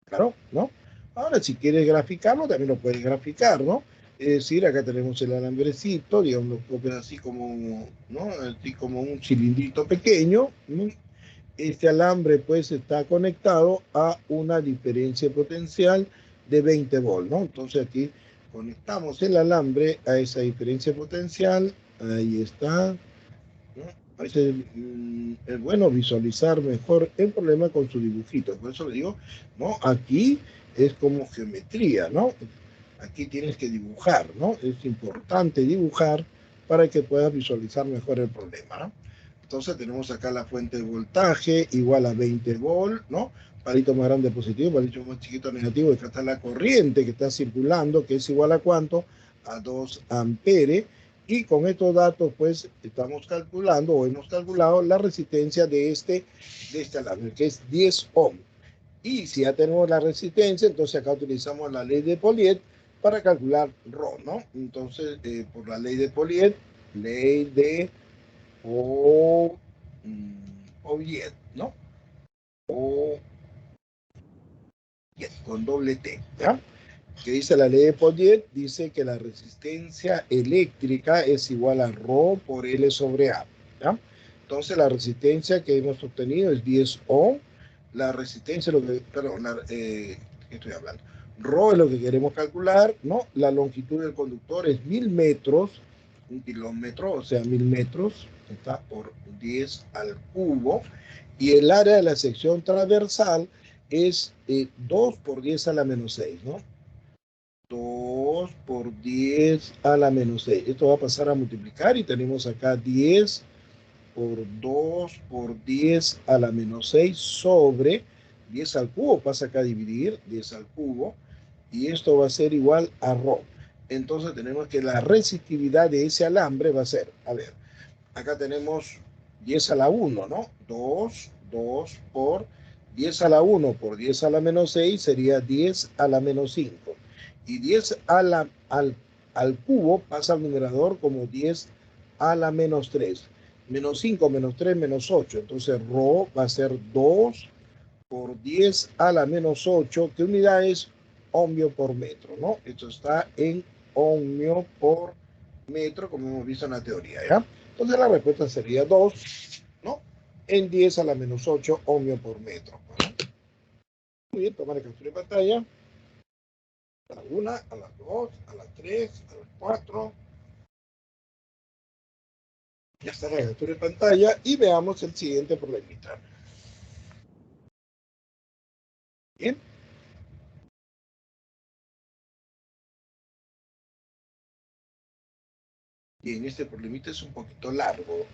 Claro, ¿no? Ahora, si quieres graficarlo, también lo puedes graficar, ¿no? Es decir, acá tenemos el alambrecito, digamos, así como, ¿no? Así como un cilindrito pequeño, ¿no? Este alambre, pues, está conectado a una diferencia potencial de 20 volts, ¿no? Entonces aquí conectamos el alambre a esa diferencia potencial, ahí está, ¿no? A veces es bueno visualizar mejor el problema con su dibujito. Por eso le digo, ¿no? Aquí es como geometría, ¿no? Aquí tienes que dibujar, ¿no? Es importante dibujar para que puedas visualizar mejor el problema, ¿no? Entonces tenemos acá la fuente de voltaje igual a 20 volt, ¿no? Palito más grande positivo, palito más chiquito negativo. Acá está la corriente que está circulando, que es igual a ¿cuánto? A 2 amperes. Y con estos datos, pues, estamos calculando o hemos calculado la resistencia de este alambre, que es 10 ohm. Y si ya tenemos la resistencia, entonces acá utilizamos la ley de Poliet para calcular Rho, ¿no? Entonces, por la ley de Poliet, ley de Poliet, ¿no? O con doble T, ¿ya? Que dice la ley de Poliet, dice que la resistencia eléctrica es igual a Rho por L sobre A, ¿ya? Entonces la resistencia que hemos obtenido es 10 ohm, la resistencia, perdón, ¿qué estoy hablando? Rho es lo que queremos calcular, ¿no? La longitud del conductor es 1000 metros, un kilómetro, o sea, 1000 metros, está por 10 al cubo, y el área de la sección transversal es 2 por 10 a la menos 6, ¿no? 2 por 10 a la menos 6. Esto va a pasar a multiplicar y tenemos acá 10 por 2 por 10 a la menos 6 sobre 10 al cubo. Pasa acá a dividir 10 al cubo y esto va a ser igual a Rho. Entonces tenemos que la resistividad de ese alambre va a ser, a ver, acá tenemos 10 a la 1, ¿no? 2 por 10 a la 1 por 10 a la menos 6 sería 10 a la menos 5. Y 10 al cubo pasa al numerador como 10 a la menos 3. Menos 5, menos 3, menos 8. Entonces, Rho va a ser 2 por 10 a la menos 8. ¿Qué unidad es? Ohmio por metro, ¿no? Esto está en ohmio por metro, como hemos visto en la teoría, ¿ya? Entonces la respuesta sería 2, ¿no? En 10 a la menos 8 ohmio por metro, ¿no? Muy bien, tomar captura de pantalla. A la 1, a las 2, a las 3, a las 4. Ya está la captura de pantalla y veamos el siguiente problemita. Bien. Bien, este problemita es un poquito largo.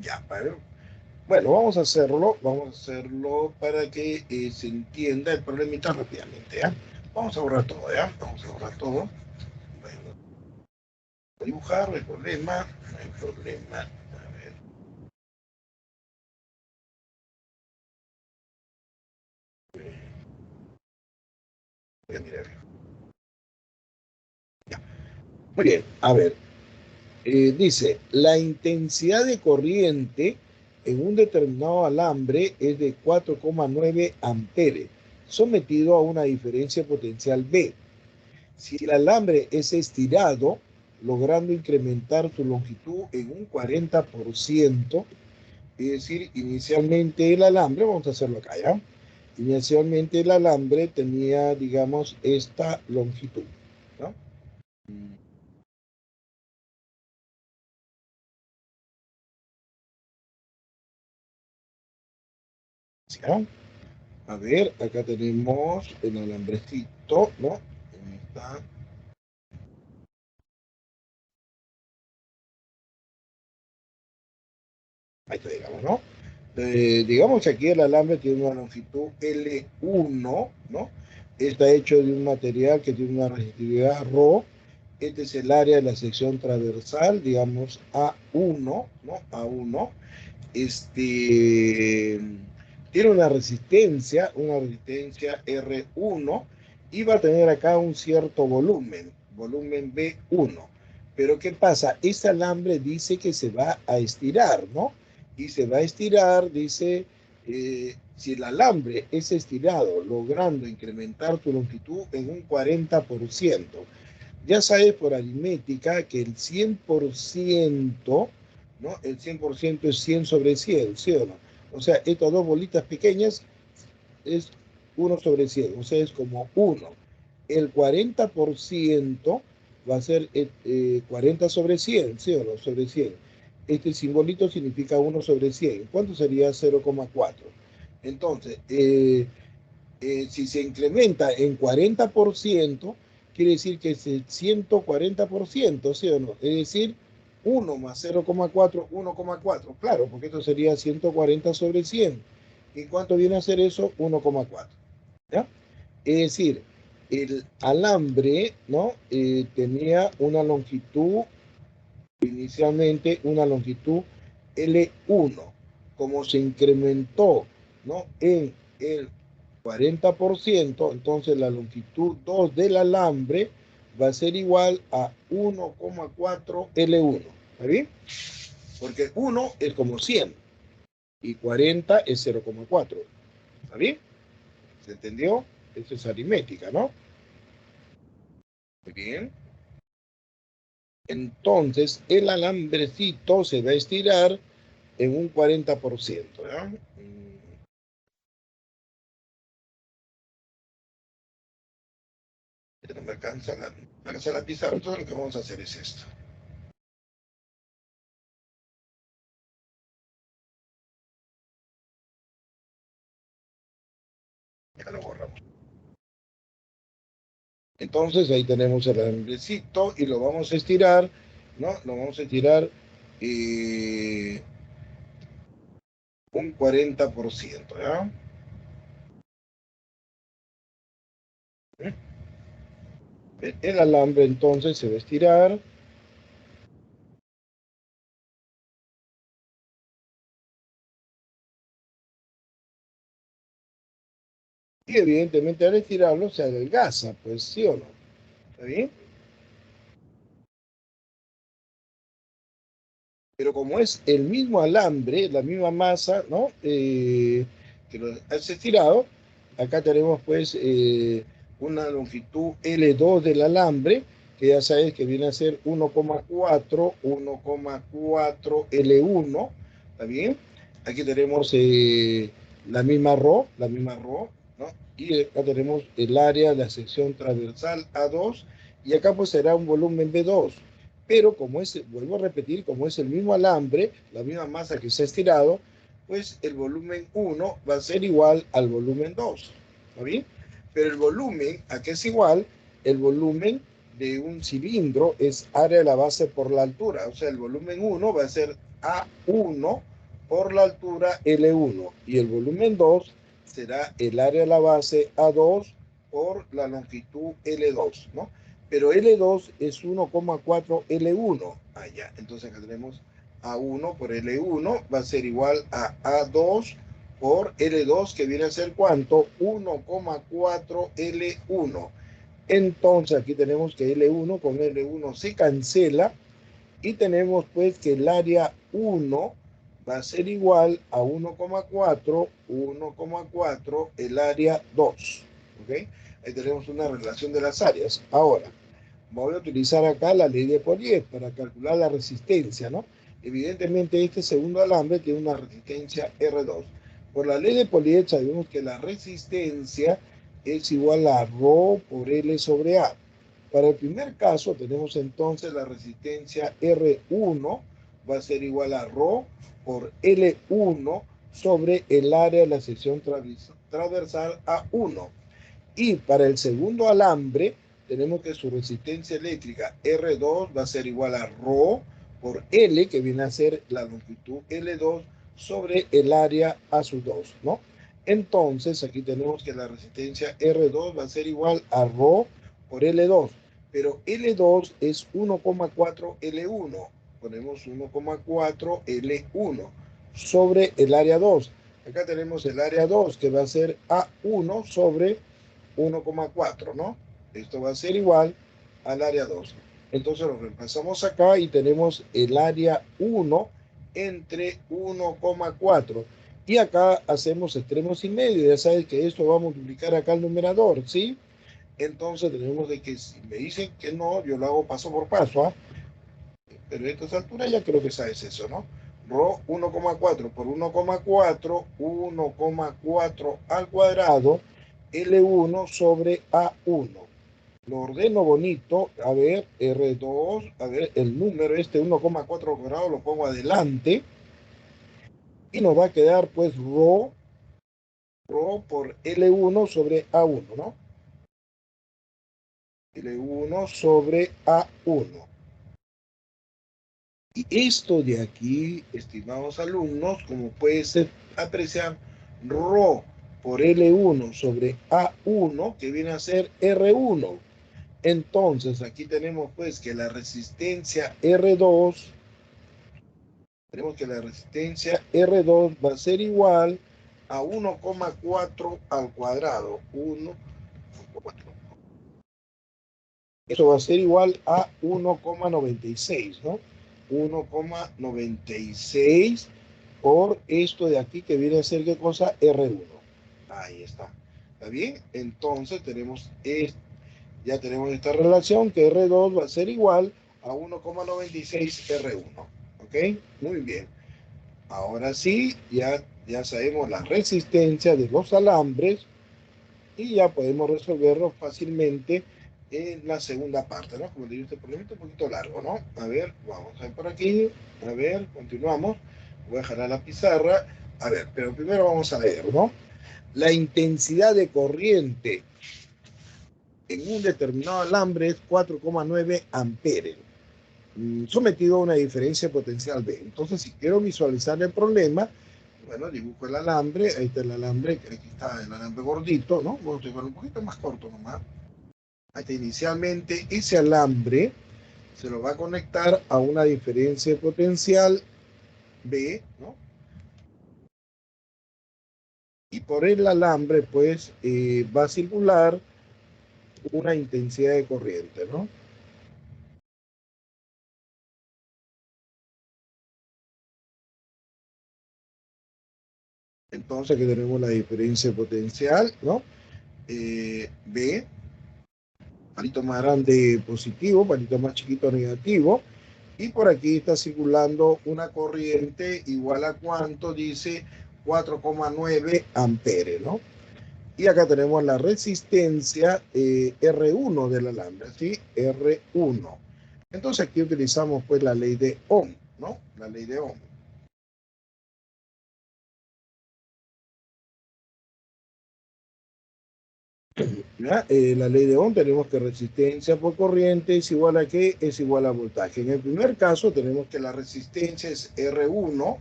Ya, pero bueno, vamos a hacerlo para que se entienda el problemita rápidamente, ¿ya? Vamos a borrar todo, ¿ya? Vamos a borrar todo. Bueno, dibujar, no hay problema, no hay problema. A ver. Voy a mirar. Ya. Muy bien, a ver. Dice, la intensidad de corriente en un determinado alambre es de 4,9 amperes, sometido a una diferencia potencial B. Si el alambre es estirado, logrando incrementar su longitud en un 40%, es decir, inicialmente el alambre, vamos a hacerlo acá, ¿ya? Inicialmente el alambre tenía, digamos, esta longitud, ¿no? ¿Ya? A ver, acá tenemos el alambrecito, ¿no? Está Ahí está, digamos, ¿no? Digamos que aquí el alambre tiene una longitud L1, ¿no? Está hecho de un material que tiene una resistividad ρ. Este es el área de la sección transversal, digamos A1, ¿no? A1. Tiene una resistencia R1 y va a tener acá un cierto volumen B1. Pero ¿qué pasa? Este alambre dice que se va a estirar, ¿no? Y se va a estirar, dice, si el alambre es estirado, logrando incrementar tu longitud en un 40%. Ya sabes por aritmética que el 100%, ¿no? El 100% es 100 sobre 100, ¿sí o no? O sea, estas dos bolitas pequeñas es 1 sobre 100, o sea, es como 1. El 40% va a ser 40 sobre 100, ¿sí o no? Sobre 100. Este simbolito significa 1 sobre 100. ¿Cuánto sería 0,4? Entonces, si se incrementa en 40%, quiere decir que es el 140%, ¿sí o no? Es decir, 1 más 0,4, 1,4. Claro, porque esto sería 140 sobre 100. ¿Y cuánto viene a ser eso? 1,4. ¿Ya? Es decir, el alambre, ¿no? Tenía una longitud, inicialmente una longitud L1. Como se incrementó, ¿no? En el 40%, entonces la longitud 2 del alambre va a ser igual a 1,4 L1. ¿Está bien? Porque 1 es como 100 y 40 es 0,4. ¿Está bien? ¿Se entendió? Eso es aritmética, ¿no? Muy bien. Entonces el alambrecito se va a estirar en un 40%. ¿Ya? No me alcanza la pizarra, entonces lo que vamos a hacer es esto. Ya lo borramos. Entonces ahí tenemos el alambrecito y lo vamos a estirar, ¿no? Lo vamos a estirar un 40%, ¿ya? El alambre entonces se va a estirar y evidentemente al estirarlo se adelgaza, pues sí o no. ¿Está bien? Pero como es el mismo alambre, la misma masa, ¿no? Que lo has estirado, acá tenemos pues una longitud L2 del alambre, que ya sabes que viene a ser 1,4 L1, ¿está bien? Aquí tenemos la misma ρ, ¿no? Y acá tenemos el área, la sección transversal A2, y acá pues será un volumen B2, pero como es, vuelvo a repetir, como es el mismo alambre, la misma masa que se ha estirado, pues el volumen 1 va a ser igual al volumen 2. ¿Está bien? Pero el volumen, ¿a qué es igual? El volumen de un cilindro es área de la base por la altura. O sea, el volumen 1 va a ser A1 por la altura L1. Y el volumen 2 será el área de la base A2 por la longitud L2, ¿no? Pero L2 es 1,4 L1 allá. Entonces acá tenemos A1 por L1 va a ser igual a A2 por L2, que viene a ser ¿cuánto? 1,4 L1. Entonces aquí tenemos que L1 con L1 se cancela y tenemos pues que el área 1 va a ser igual a 1,4 el área 2. ¿Ok? Ahí tenemos una relación de las áreas. Ahora, voy a utilizar acá la ley de Poirier para calcular la resistencia, ¿no? Evidentemente este segundo alambre tiene una resistencia R2. Por la ley de Poirier sabemos que la resistencia es igual a ρ por L sobre A. Para el primer caso tenemos entonces la resistencia R1 va a ser igual a ρ por L1 sobre el área de la sección transversal A1. Y para el segundo alambre tenemos que su resistencia eléctrica R2 va a ser igual a ρ por L, que viene a ser la longitud L2 sobre el área A sub 2, ¿no? Entonces, aquí tenemos que la resistencia R2 va a ser igual a ρ por L2, pero L2 es 1,4 L1. Ponemos 1,4 L1 sobre el área 2. Acá tenemos el área 2, que va a ser A1 sobre 1,4, ¿no? Esto va a ser igual al área 2. Entonces lo reemplazamos acá y tenemos el área 1 entre 1,4. Y acá hacemos extremos y medio. Ya sabes que esto va a multiplicar acá el numerador, ¿sí? Entonces tenemos de que si me dicen que no, yo lo hago paso por paso, ¿ah? Pero a estas alturas ya creo que sabes eso, ¿no? Rho 1,4 por 1,4, 1,4 al cuadrado, L1 sobre A1. Lo ordeno bonito, a ver, R2, a ver, el número este 1,4 al cuadrado lo pongo adelante y nos va a quedar pues ρ por L1 sobre A1, ¿no? L1 sobre A1. Y esto de aquí, estimados alumnos, como puede ser apreciar, ρ por L1 sobre A1, que viene a ser R1. Entonces, aquí tenemos pues que la resistencia R2, tenemos que la resistencia R2 va a ser igual a 1,4 al cuadrado. 1,4. Eso va a ser igual a 1,96, ¿no? 1,96 por esto de aquí que viene a ser ¿qué cosa? R1. Ahí está. ¿Está bien? Entonces ya tenemos esta relación que R2 va a ser igual a 1,96 R1. ¿Ok? Muy bien. Ahora sí, ya sabemos la resistencia de los alambres y ya podemos resolverlo fácilmente en la segunda parte, ¿no? Como le digo, este problema es un poquito largo, ¿no? A ver, vamos a ver por aquí. A ver, continuamos. Voy a jalar la pizarra. A ver, pero primero vamos a ver, ¿no? La intensidad de corriente en un determinado alambre es 4,9 amperes, sometido a una diferencia potencial B. Entonces, si quiero visualizar el problema, bueno, dibujo el alambre, ahí está el alambre, aquí está el alambre gordito, ¿no? Vamos a dibujar un poquito más corto nomás. Ahí está, inicialmente ese alambre se lo va a conectar a una diferencia potencial B, ¿no? Y por el alambre, pues, va a circular una intensidad de corriente, ¿no? Entonces aquí tenemos la diferencia potencial, ¿no? B, palito más grande positivo, palito más chiquito negativo, y por aquí está circulando una corriente igual a cuánto, dice 4,9 amperes, ¿no? Y acá tenemos la resistencia R1 del alambre, ¿sí? R1. Entonces aquí utilizamos pues la ley de Ohm, ¿no? La ley de Ohm. ¿Ya? La ley de Ohm tenemos que resistencia por corriente es igual a ¿qué? Es igual a voltaje. En el primer caso tenemos que la resistencia es R1,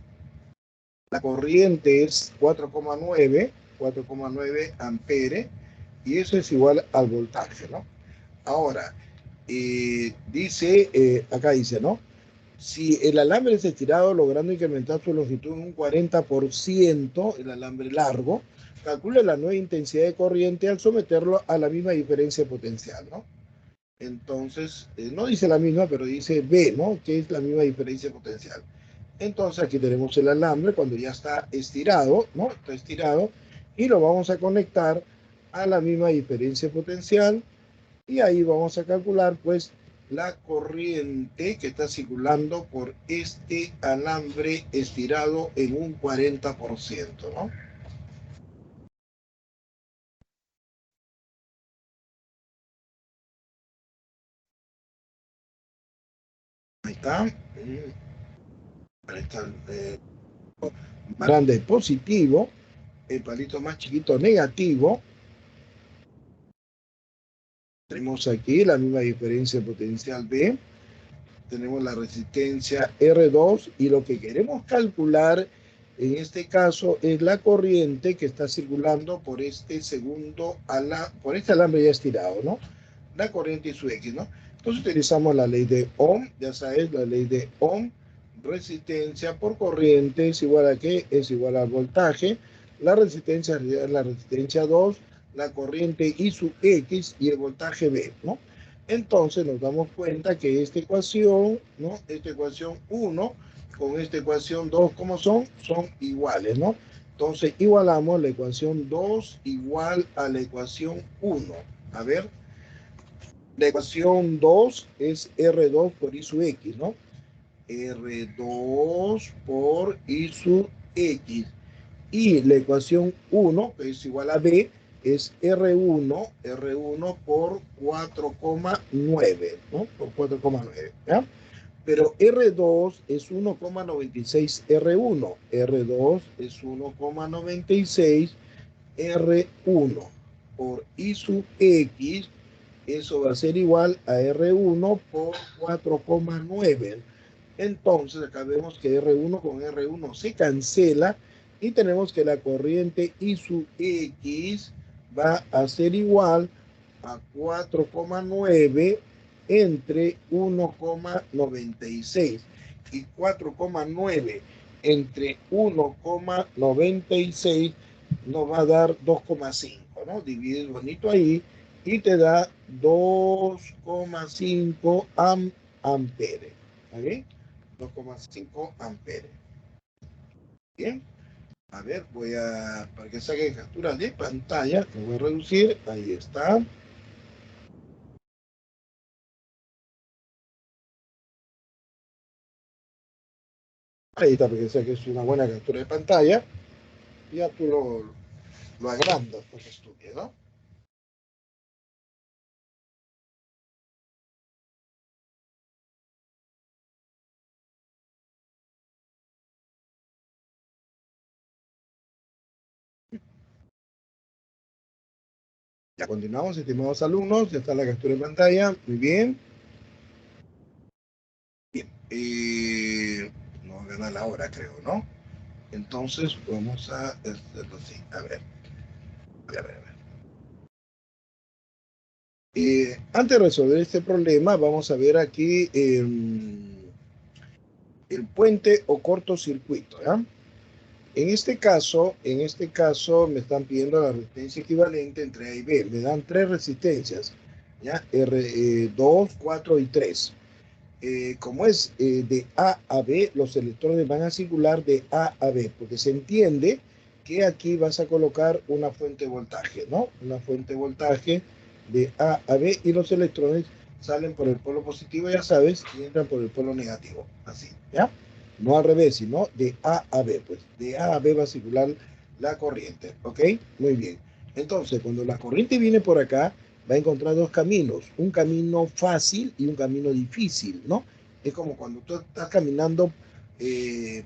la corriente es 4,9 amperes, y eso es igual al voltaje, ¿no? Ahora, acá dice, ¿no? Si el alambre es estirado logrando incrementar su longitud en un 40%, el alambre largo, calcule la nueva intensidad de corriente al someterlo a la misma diferencia potencial, ¿no? Entonces, no dice la misma, pero dice B, ¿no? Que es la misma diferencia potencial. Entonces aquí tenemos el alambre cuando ya está estirado, ¿no? Está estirado y lo vamos a conectar a la misma diferencia potencial y ahí vamos a calcular pues la corriente que está circulando por este alambre estirado en un 40%, ¿no? Ahí está. Ahí está más grande positivo, el palito más chiquito negativo. Tenemos aquí la misma diferencia potencial B. tenemos la resistencia R2 y lo que queremos calcular en este caso es la corriente que está circulando por este por este alambre ya estirado, ¿no? La corriente y su X, ¿no? Entonces utilizamos la ley de Ohm, ya sabes, la ley de Ohm, resistencia por corriente es igual a ¿qué? Es igual al voltaje. La resistencia es la resistencia 2, la corriente y su X y el voltaje B, ¿no? Entonces nos damos cuenta que esta ecuación, ¿no? Esta ecuación 1 con esta ecuación 2, ¿cómo son? Son iguales, ¿no? Entonces igualamos la ecuación 2 igual a la ecuación 1. A ver, la ecuación 2 es R2 por I sub X, ¿no? R2 por I sub X. Y la ecuación 1, que es igual a B, es R1 por 4,9, ¿no? Por 4,9, ¿ya? Pero R2 es 1,96 R1. R2 es 1,96 R1 por I sub X. Eso va a ser igual a R1 por 4,9. Entonces acá vemos que R1 con R1 se cancela y tenemos que la corriente I sub X va a ser igual a 4,9 entre 1,96 y 4,9 entre 1,96 nos va a dar 2,5, ¿no? Divides bonito ahí y te da 2,5 amperes. ¿Okay? 2,5 amperes. Bien. A ver, para que saque captura de pantalla, lo voy a reducir. Ahí está. Ahí está, porque sé que es una buena captura de pantalla. Ya tú lo agrandas, pues estudia, ¿no? Ya continuamos, estimados alumnos. Ya está la captura de pantalla. Muy bien. Bien. No va a ganar la hora, creo, ¿no? Entonces vamos a hacerlo así. A ver. Antes de resolver este problema, vamos a ver aquí el puente o cortocircuito, ¿ya? En este caso me están pidiendo la resistencia equivalente entre A y B. Me dan tres resistencias, ¿ya? R2, 4 y 3. Como es de A a B, los electrones van a circular de A a B, porque se entiende que aquí vas a colocar una fuente de voltaje, ¿no? Una fuente de voltaje de A a B y los electrones salen por el polo positivo, ya sabes, y entran por el polo negativo, así, ¿ya? No al revés, sino de A a B, pues de A a B va a circular la corriente, ¿ok? Muy bien. Entonces, cuando la corriente viene por acá, va a encontrar dos caminos, un camino fácil y un camino difícil, ¿no? Es como cuando tú estás caminando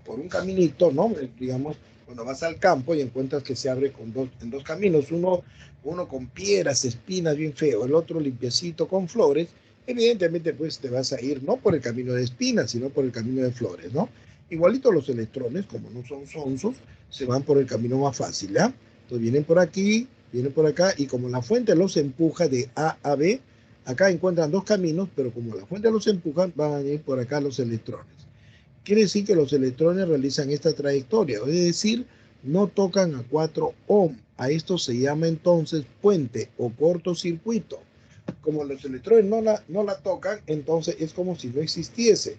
por un caminito, ¿no? Digamos, cuando vas al campo y encuentras que se abre en dos caminos, uno con piedras, espinas, bien feo, el otro limpiecito con flores, evidentemente pues te vas a ir no por el camino de espinas, sino por el camino de flores, ¿no? Igualito los electrones, como no son sonsos, se van por el camino más fácil, ¿ya? Entonces vienen por acá y como la fuente los empuja de A a B, acá encuentran dos caminos, pero como la fuente los empuja, van a ir por acá los electrones. Quiere decir que los electrones realizan esta trayectoria, es decir, no tocan a 4 ohm. A esto se llama entonces puente o cortocircuito. Como los electrones no la tocan, entonces es como si no existiese.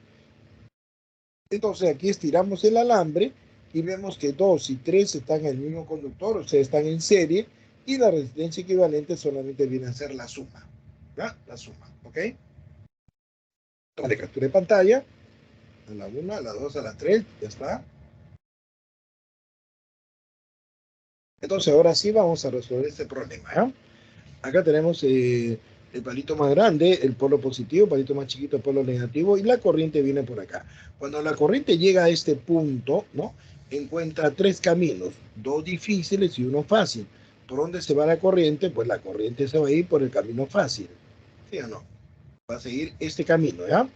Entonces aquí estiramos el alambre y vemos que 2 y 3 están en el mismo conductor, o sea, están en serie, y la resistencia equivalente solamente viene a ser la suma. ¿Ya? La suma, ¿ok? Entonces, captura de pantalla, a la 1, a la 2, a la 3, ya está. Entonces, ahora sí vamos a resolver este problema, ¿ya? Acá tenemos el palito más grande, el polo positivo, el palito más chiquito, el polo negativo, y la corriente viene por acá. Cuando la corriente llega a este punto, ¿no? Encuentra tres caminos, dos difíciles y uno fácil. ¿Por dónde se va la corriente? Pues la corriente se va a ir por el camino fácil, ¿sí o no? Va a seguir este camino, ¿ya?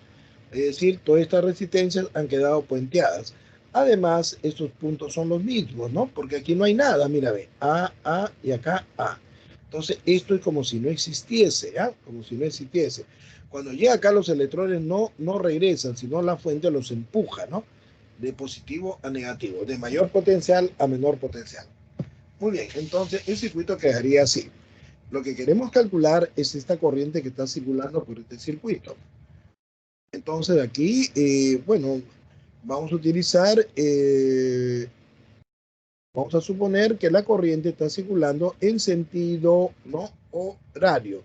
Es decir, todas estas resistencias han quedado puenteadas. Además, estos puntos son los mismos, ¿no? Porque aquí no hay nada, mira, ve, A y acá A. Entonces, esto es como si no existiese, ¿ah? Como si no existiese. Cuando llega acá los electrones no regresan, sino la fuente los empuja, ¿no? De positivo a negativo, de mayor potencial a menor potencial. Muy bien, entonces el circuito quedaría así. Lo que queremos calcular es esta corriente que está circulando por este circuito. Entonces aquí, bueno, vamos a utilizar, vamos a suponer que la corriente está circulando en sentido no horario.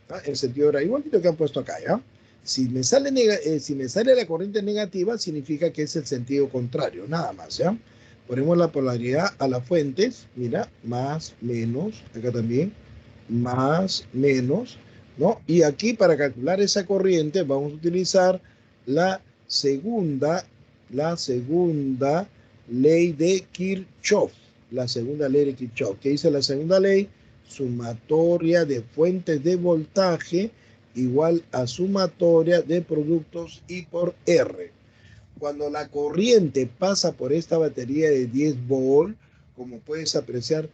¿Ah? En sentido horario, igualito que han puesto acá, ¿ya? Si me sale la corriente negativa, significa que es el sentido contrario, nada más, ¿ya? Ponemos la polaridad a las fuentes, mira, más, menos, acá también, más, menos, ¿no? Y aquí para calcular esa corriente vamos a utilizar la segunda, la segunda ley de Kirchhoff, la segunda ley de Kirchhoff. ¿Qué dice la segunda ley? Sumatoria de fuentes de voltaje igual a sumatoria de productos I por R. Cuando la corriente pasa por esta batería de 10 volts, como puedes apreciar,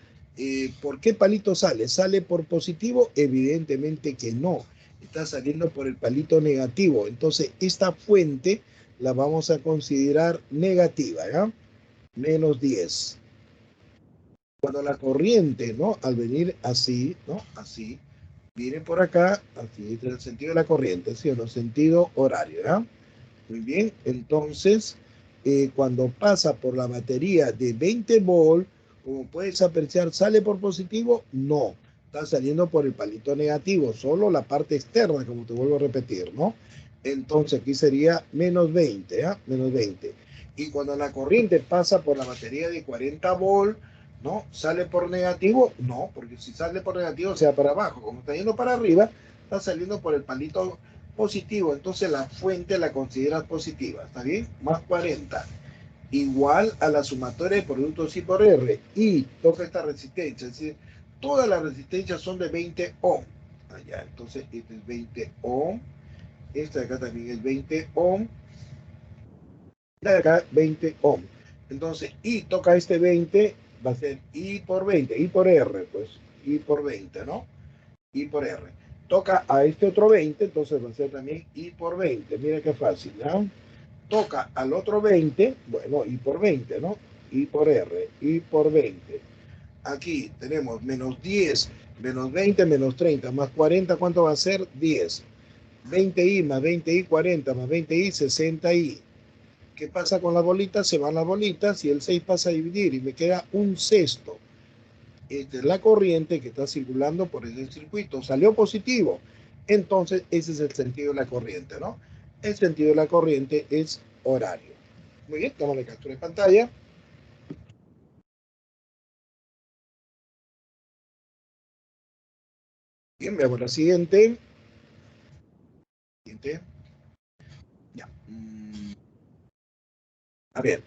¿por qué palito sale? ¿Sale por positivo? Evidentemente que no. Está saliendo por el palito negativo. Entonces, esta fuente la vamos a considerar negativa, ¿ya? Menos 10. Cuando la corriente, ¿no? Al venir así, ¿no? Así, viene por acá, aquí es el sentido de la corriente, ¿sí o no? Sentido horario, ¿ya? Muy bien, entonces, cuando pasa por la batería de 20 volts, como puedes apreciar, ¿sale por positivo? No, está saliendo por el palito negativo, solo la parte externa, como te vuelvo a repetir, ¿no? Entonces aquí sería menos 20, ¿eh? Menos 20. Y cuando la corriente pasa por la batería de 40 volts, ¿no? ¿Sale por negativo? No, porque si sale por negativo, sea para abajo. Como está yendo para arriba, está saliendo por el palito positivo, entonces la fuente la consideras positiva, ¿está bien? Más 40, igual a la sumatoria de productos I por R, y toca esta resistencia, es decir, todas las resistencias son de 20 ohm, allá, entonces este es 20 ohm, esta de acá también es 20 ohm, la de acá 20 ohm, entonces I toca este 20, va a ser I por 20, I por R, pues, I por 20, ¿no? I por R. Toca a este otro 20, entonces va a ser también I por 20. Mira qué fácil, ¿no? Toca al otro 20, bueno, I por 20, ¿no? I por R, I por 20. Aquí tenemos menos 10, menos 20, menos 30, más 40, ¿cuánto va a ser? 10. 20i más 20i, 40 más 20i, 60i. ¿Qué pasa con las bolitas? Se van las bolitas y el 6 pasa a dividir y me queda un sexto. Esta es la corriente que está circulando por ese circuito. Salió positivo. Entonces, ese es el sentido de la corriente, ¿no? El sentido de la corriente es horario. Muy bien, tomamos la captura de pantalla. Bien, veamos la siguiente. Siguiente. Ya. A ver.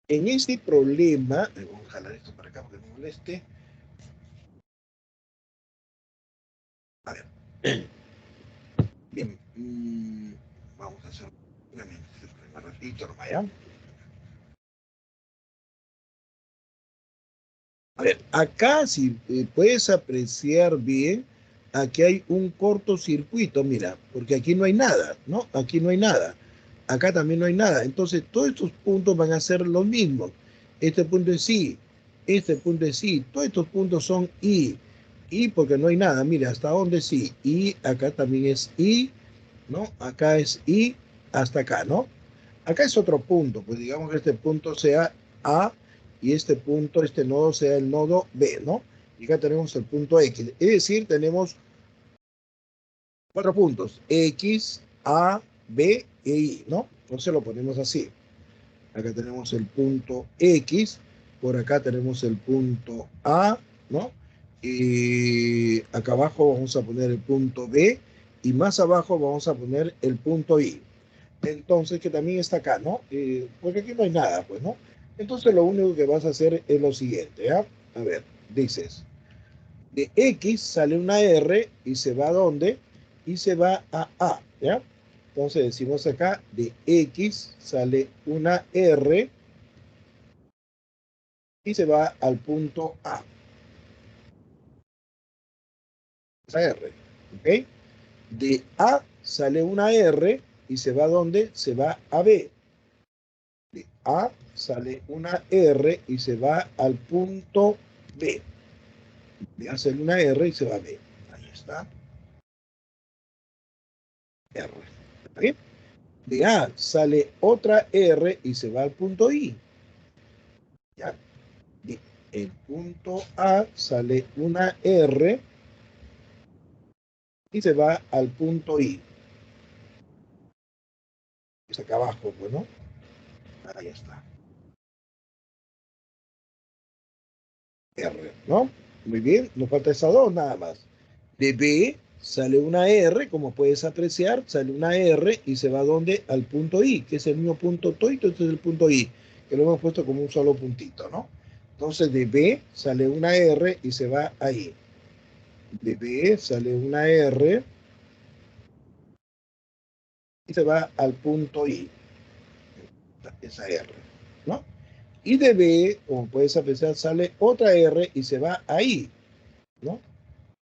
En este problema, vamos a jalar esto para acá porque me moleste. A ver. Bien. Vamos a hacer un ratito nomás, ¿ya? A ver, acá si puedes apreciar bien, aquí hay un cortocircuito, mira, porque aquí no hay nada, ¿no? Aquí no hay nada. Acá también no hay nada. Entonces, todos estos puntos van a ser los mismos. Este punto es I, este punto es I, todos estos puntos son I. I porque no hay nada, mira, hasta dónde sí. I, acá también es I, ¿no? Acá es I, hasta acá, ¿no? Acá es otro punto, pues digamos que este punto sea A y este punto, este nodo sea el nodo B, ¿no? Y acá tenemos el punto X. Es decir, tenemos 4 puntos, X, A, B e I, ¿no? Entonces lo ponemos así. Acá tenemos el punto X, por acá tenemos el punto A, ¿no? Y acá abajo vamos a poner el punto B y más abajo vamos a poner el punto I. Entonces, que también está acá, ¿no? Porque aquí no hay nada, pues, ¿no? Entonces, lo único que vas a hacer es lo siguiente, ¿ya? A ver, dices, de X sale una R y se va a ¿dónde? y se va a A, ¿ya? Entonces decimos acá, de X sale una R y se va al punto A. Esa R, ¿ok? De A sale una R y se va a ¿dónde? Se va a B. De A sale una R y se va al punto B. De A sale una R y se va a B. Ahí está. R. ¿Está bien? De A sale otra R y se va al punto I. ¿Ya? De el punto A sale una R y se va al punto I. Está acá abajo, pues, ¿no? Ahí está. R, ¿no? Muy bien, nos falta esa dos nada más. De B sale una R, como puedes apreciar, sale una R y se va donde al punto I, que es el mismo punto toito, este es el punto I, que lo hemos puesto como un solo puntito, ¿no? Entonces de B sale una R y se va ahí. De B sale una R y se va al punto I, esa R, ¿no? Y de B, como puedes apreciar, sale otra R y se va ahí, ¿no?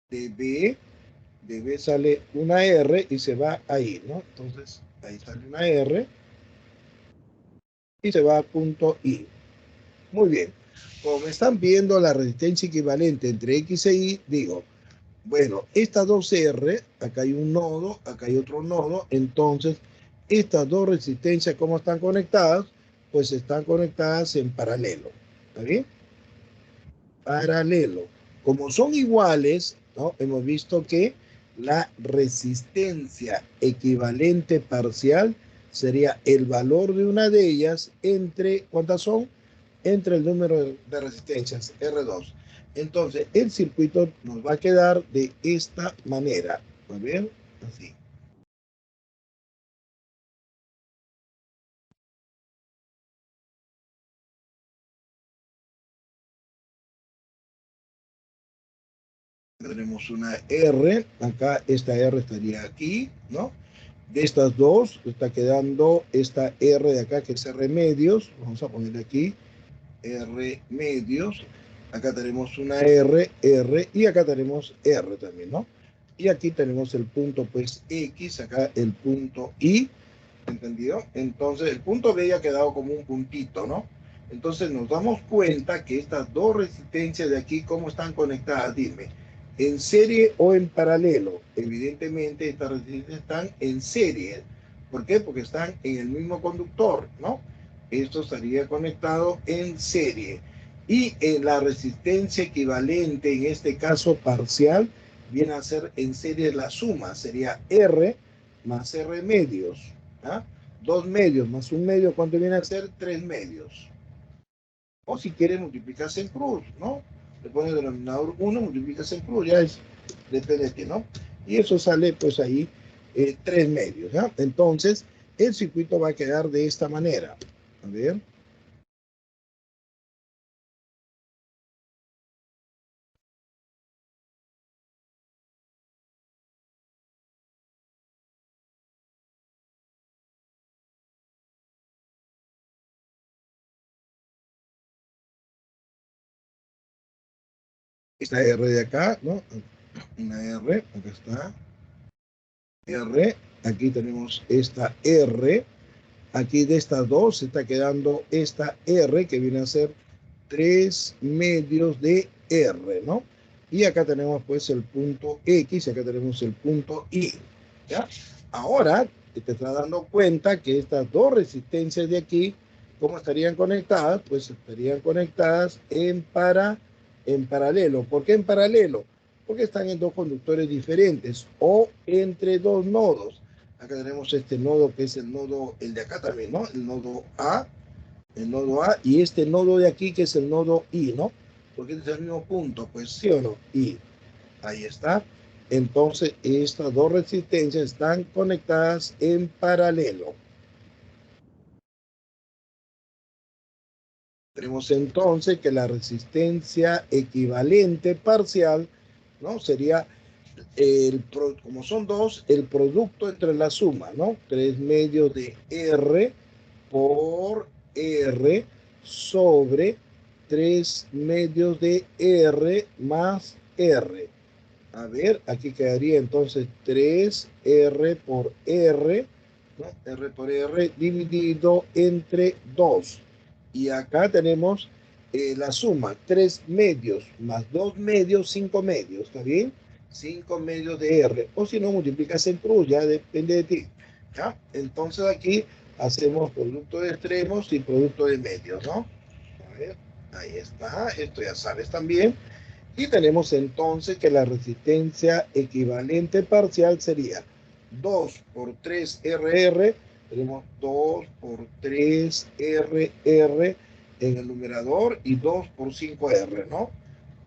De B sale una R y se va ahí, ¿no? Entonces, ahí sale una R y se va a punto I. Muy bien. Como me están viendo la resistencia equivalente entre X e Y, digo, bueno, estas dos R, acá hay un nodo, acá hay otro nodo, entonces, estas dos resistencias, ¿cómo están conectadas? Pues están conectadas en paralelo. ¿Está bien? Paralelo. Como son iguales, ¿no? Hemos visto que la resistencia equivalente parcial sería el valor de una de ellas entre, ¿cuántas son? Entre el número de resistencias, R2. Entonces, el circuito nos va a quedar de esta manera. ¿Va bien? Así. Tenemos una R, acá esta R estaría aquí, ¿no? De estas dos está quedando esta R de acá, que es R medios. Vamos a poner aquí R medios. Acá tenemos una R, R, y acá tenemos R también, ¿no? Y aquí tenemos el punto, pues, X, acá el punto Y, ¿entendido? Entonces, el punto B ya ha quedado como un puntito, ¿no? Entonces, nos damos cuenta que estas dos resistencias de aquí, ¿cómo están conectadas? Dime, ¿en serie o en paralelo? Evidentemente, estas resistencias están en serie. ¿Por qué? Porque están en el mismo conductor, ¿no? Esto estaría conectado en serie. Y en la resistencia equivalente, en este caso parcial, viene a ser en serie la suma, sería R más R medios. ¿Ah? Dos medios más un medio, ¿cuánto viene a ser? Tres medios. O si quieres multiplicarse en cruz, ¿no? Le pones denominador 1, multiplicas en cruz, ya es, depende de ti, ¿no? Y eso sale pues ahí tres medios, ¿ya? Entonces, el circuito va a quedar de esta manera. A ver. Esta R de acá, ¿no? Una R, acá está. R, aquí tenemos esta R. Aquí de estas dos se está quedando esta R, que viene a ser 3 medios de R, ¿no? Y acá tenemos pues el punto X, y acá tenemos el punto Y, ¿ya? Ahora te estás dando cuenta que estas dos resistencias de aquí, ¿cómo estarían conectadas? Pues estarían conectadas en paralelo. ¿Por qué en paralelo? Porque están en dos conductores diferentes o entre dos nodos. Acá tenemos este nodo que es el nodo, el de acá también, ¿no? El nodo A, y este nodo de aquí que es el nodo I, ¿no? Porque este es el mismo punto, pues sí o no, I. Ahí está. Entonces, estas dos resistencias están conectadas en paralelo. Tenemos entonces que la resistencia equivalente parcial, ¿no? Sería como son dos, el producto entre la suma, ¿no? 3 medios de R por R sobre 3 medios de R más R. A ver, aquí quedaría entonces 3R por R, ¿no? R por R dividido entre 2. Y acá tenemos la suma, 3 medios más 2 medios, 5 medios, ¿está bien? 5 medios de R. O si no, multiplicas en cruz, ya depende de ti. ¿Ya? Entonces aquí hacemos producto de extremos y producto de medios, ¿no? A ver, ahí está, esto ya sabes también. Y tenemos entonces que la resistencia equivalente parcial sería 2 por 3RR, tenemos 2 por 3RR en el numerador y 2 por 5R, ¿no?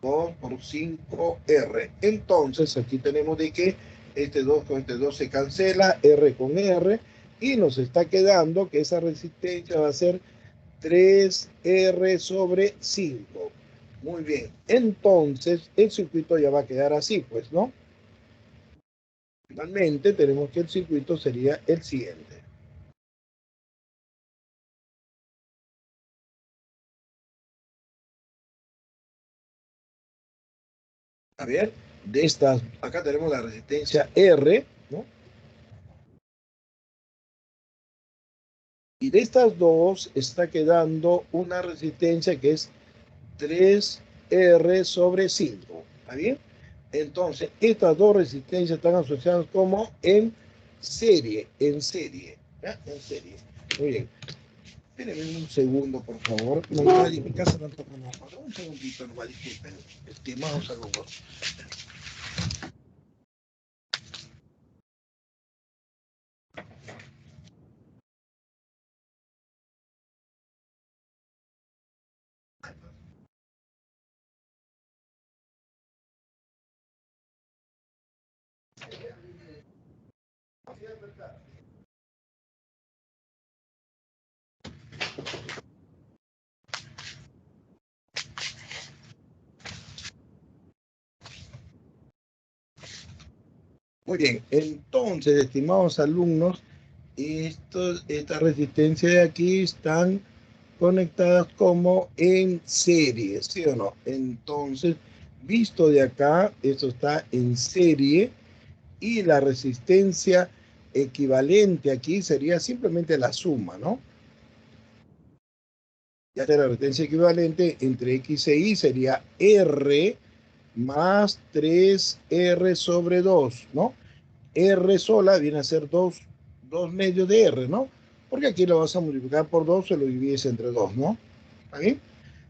2 por 5R. Entonces aquí tenemos de que este 2 con este 2 se cancela, R con R, y nos está quedando que esa resistencia va a ser 3R sobre 5. Muy bien, entonces el circuito ya va a quedar así, pues, ¿no? Finalmente tenemos que el circuito sería el siguiente. A ver, de estas, acá tenemos la resistencia R, ¿no? Y de estas dos está quedando una resistencia que es 3R sobre 5, ¿está bien? Entonces, estas dos resistencias están asociadas como en serie, ¿ya? En serie. Muy bien. Espérenme un segundo, por favor. No, en mi casa no toco nada. Un segundito, no, disculpen, estimados alumnos. Muy bien, entonces, estimados alumnos, esta resistencia de aquí están conectadas como en serie, ¿sí o no? Entonces, visto de acá, esto está en serie y la resistencia equivalente aquí sería simplemente la suma, ¿no? Ya que la resistencia equivalente entre X e Y sería R más 3R sobre 2, ¿no? R sola viene a ser 2 medios de R, ¿no? Porque aquí lo vas a multiplicar por 2, se lo divides entre 2, ¿no? ¿Está bien?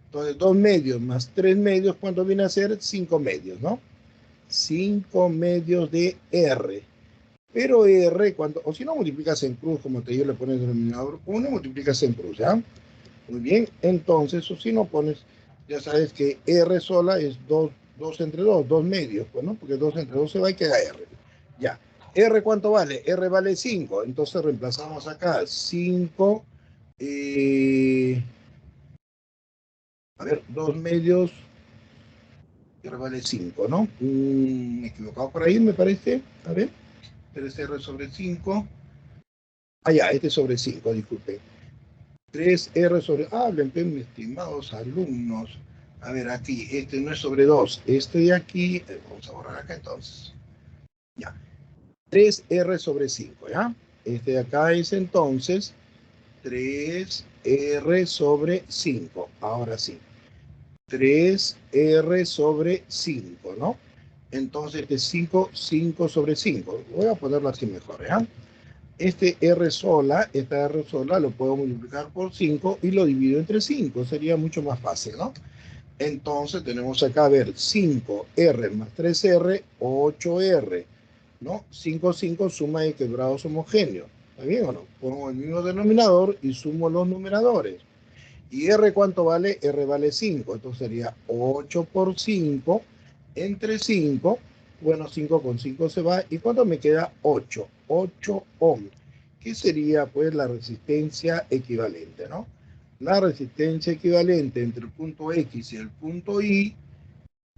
Entonces, 2 medios más 3 medios, ¿cuánto viene a ser? 5 medios, ¿no? 5 medios de R. Pero R, cuando, o si no multiplicas en cruz, como te digo, le pones denominador 1, multiplicas en cruz, ¿ya? Muy bien, entonces, o si no pones, ya sabes que R sola es 2 entre 2, 2 medios, pues, ¿no? Porque 2 entre 2 se va y queda R. Ya. R, ¿cuánto vale? R vale 5. Entonces reemplazamos acá 5. A ver, 2 medios. R vale 5, ¿no? Me he equivocado por ahí, me parece. A ver. 3R sobre 5. Ah, ya, este es sobre 5, disculpe. 3R sobre... Hablen, mis estimados alumnos. A ver, aquí, este no es sobre 2. Este de aquí, vamos a borrar acá entonces. Ya. 3R sobre 5, ¿ya? Este de acá es entonces 3R sobre 5. Ahora sí. 3R sobre 5, ¿no? Entonces, este 5 sobre 5. Voy a ponerlo así mejor, ¿ya? Este R sola, esta R sola lo puedo multiplicar por 5 y lo divido entre 5. Sería mucho más fácil, ¿no? Entonces tenemos acá, a ver, 5R más 3R, 8R, ¿no? 5, 5, suma de quebrados homogéneos. ¿Está bien o no? Pongo el mismo denominador y sumo los numeradores. ¿Y R cuánto vale? R vale 5. Entonces sería 8 por 5 entre 5. Bueno, 5 con 5 se va. ¿Y cuánto me queda? 8. 8 ohms. ¿Qué sería pues la resistencia equivalente, no? La resistencia equivalente entre el punto X y el punto Y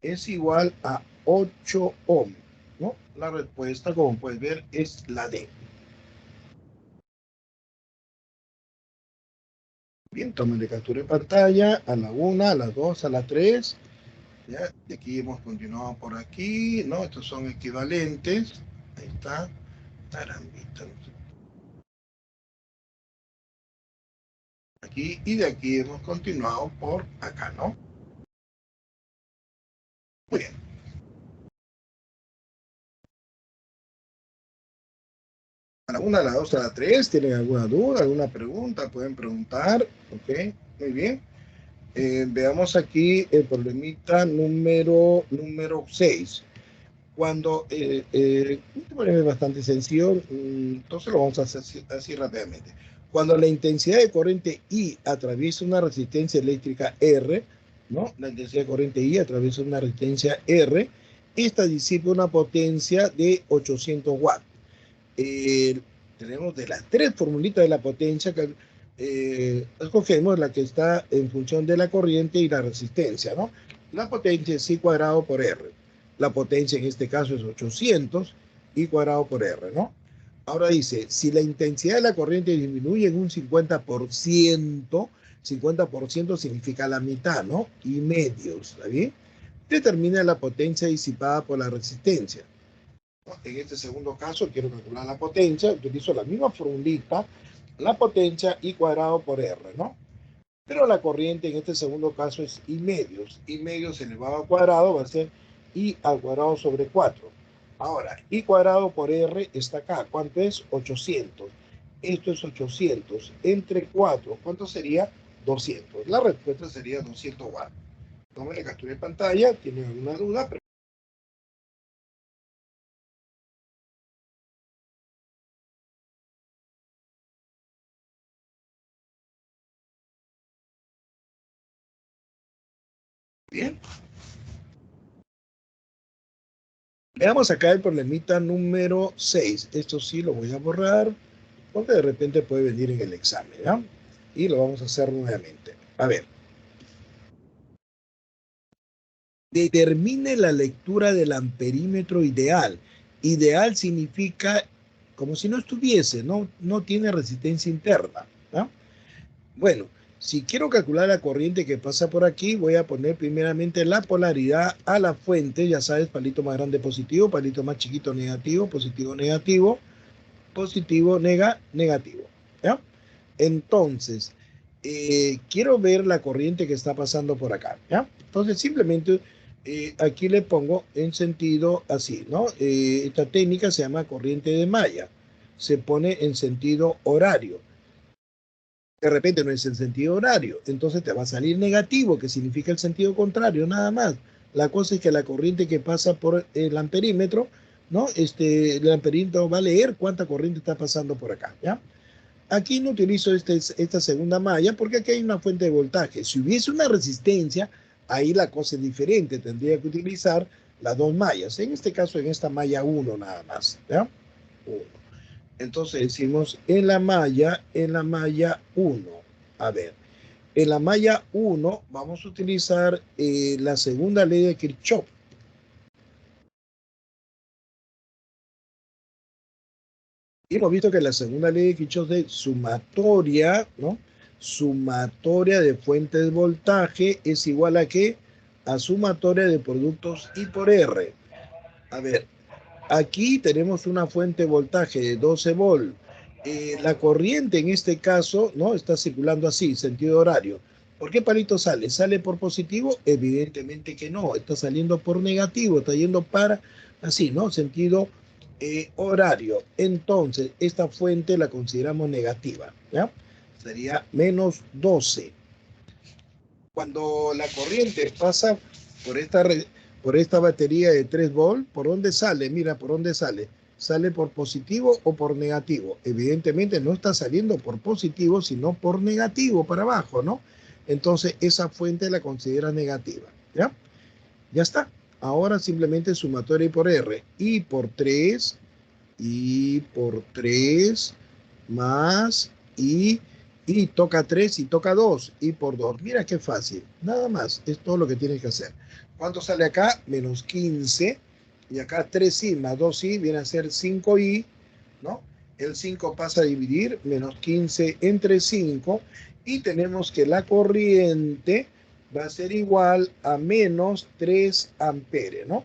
es igual a 8 ohms, ¿no? La respuesta, como puedes ver, es la D. Bien, tomen de captura de pantalla a la 1, a la 2, a la 3. ¿Ya? Y aquí hemos continuado por aquí, ¿no? Estos son equivalentes. Ahí está. Tarambita. Aquí y de aquí hemos continuado por acá, ¿no? Muy bien. A la 1, a la 2, a la 3, ¿tienen alguna duda, alguna pregunta? Pueden preguntar, ¿ok? Muy bien. Veamos aquí el problemita número 6. Cuando, es bastante sencillo, entonces lo vamos a hacer así rápidamente. Cuando la intensidad de corriente I atraviesa una resistencia eléctrica R, ¿no? La intensidad de corriente I atraviesa una resistencia R, esta disipa una potencia de 800 watts. Eh, Tenemos de las tres formulitas de la potencia que escogemos la que está en función de la corriente y la resistencia, ¿no? La potencia es I cuadrado por R. La potencia en este caso es 800 I cuadrado por R, ¿no? Ahora dice, si la intensidad de la corriente disminuye en un 50%, 50% significa la mitad, ¿no? Y medios, ¿está bien? Determina la potencia disipada por la resistencia. En este segundo caso quiero calcular la potencia, utilizo la misma formulita, la potencia I cuadrado por R, ¿no? Pero la corriente en este segundo caso es I medios elevado al cuadrado va a ser I al cuadrado sobre 4. Ahora, I cuadrado por R está acá, ¿cuánto es? 800. Esto es 800 entre 4, ¿cuánto sería? 200. La respuesta sería 200 watts. Tomen la captura de pantalla, ¿tienen alguna duda? Bien. Veamos acá el problemita número 6. Esto sí lo voy a borrar porque de repente puede venir en el examen, ¿ya? Y lo vamos a hacer nuevamente. A ver. Determine la lectura del amperímetro ideal. Ideal significa como si no estuviese, no tiene resistencia interna, ¿ya? Bueno, si quiero calcular la corriente que pasa por aquí, voy a poner primeramente la polaridad a la fuente. Ya sabes, palito más grande positivo, palito más chiquito negativo, positivo, negativo, positivo, negativo. ¿Ya? Entonces, quiero ver la corriente que está pasando por acá. ¿Ya? Entonces, simplemente aquí le pongo en sentido así, ¿no? Esta técnica se llama corriente de malla. Se pone en sentido horario. De repente no es el sentido horario, entonces te va a salir negativo, que significa el sentido contrario, nada más. La cosa es que la corriente que pasa por el amperímetro, ¿no? El amperímetro va a leer cuánta corriente está pasando por acá, ¿ya? Aquí no utilizo esta segunda malla porque aquí hay una fuente de voltaje. Si hubiese una resistencia, ahí la cosa es diferente, tendría que utilizar las dos mallas. En este caso, en esta malla 1 nada más, ¿ya? 1. Entonces decimos en la malla 1. A ver, en la malla 1 vamos a utilizar la segunda ley de Kirchhoff. Y hemos visto que la segunda ley de Kirchhoff de sumatoria, ¿no? Sumatoria de fuentes de voltaje es igual a ¿qué? A sumatoria de productos I por R. A ver, aquí tenemos una fuente de voltaje de 12 volts. La corriente en este caso, ¿no? Está circulando así, sentido horario. ¿Por qué palito sale? ¿Sale por positivo? Evidentemente que no, está saliendo por negativo, está yendo para así, ¿no? Sentido horario. Entonces, esta fuente la consideramos negativa, ¿ya? Sería menos 12. Cuando la corriente pasa por por esta batería de 3 volts, ¿por dónde sale? Mira, ¿por dónde sale? ¿Sale por positivo o por negativo? Evidentemente no está saliendo por positivo, sino por negativo para abajo, ¿no? Entonces esa fuente la considera negativa, ¿ya? Ya está. Ahora simplemente sumatoria I por R. I por 3 más y toca 3 y toca 2 y por 2. Mira qué fácil. Nada más. Es todo lo que tienes que hacer. ¿Cuánto sale acá? Menos 15. Y acá 3i más 2i viene a ser 5i, ¿no? El 5 pasa a dividir, menos 15 entre 5, y tenemos que la corriente va a ser igual a menos 3 amperes, ¿no?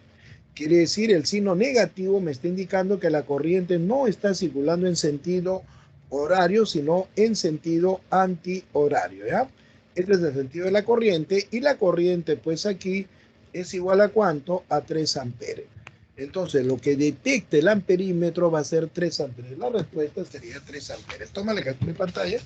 Quiere decir, el signo negativo me está indicando que la corriente no está circulando en sentido horario, sino en sentido antihorario, ¿ya? Este es el sentido de la corriente, y la corriente, pues aquí, es igual a ¿cuánto? A 3 amperes. Entonces, lo que detecte el amperímetro va a ser 3 amperes. La respuesta sería 3 amperes. Tómale captura de pantalla.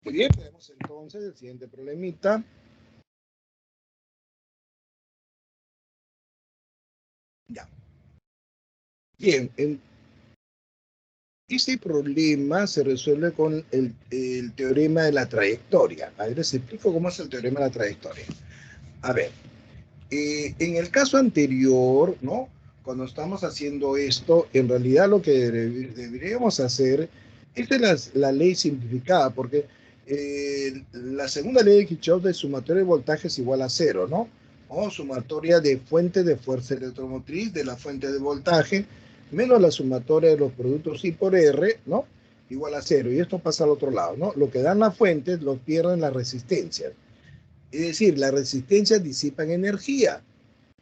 Muy bien, tenemos entonces el siguiente problemita. Ya. Bien, este problema se resuelve con el teorema de la trayectoria. A ver, les explico cómo es el teorema de la trayectoria. A ver, en el caso anterior, ¿no? Cuando estamos haciendo esto, en realidad lo que deberíamos hacer, esta es la ley simplificada, porque la segunda ley de Kirchhoff de sumatoria de voltaje es igual a cero, ¿no? O sumatoria de fuente de fuerza electromotriz de la fuente de voltaje menos la sumatoria de los productos I por R, ¿no? Igual a cero. Y esto pasa al otro lado, ¿no? Lo que dan las fuentes lo pierden las resistencias. Es decir, las resistencias disipan energía.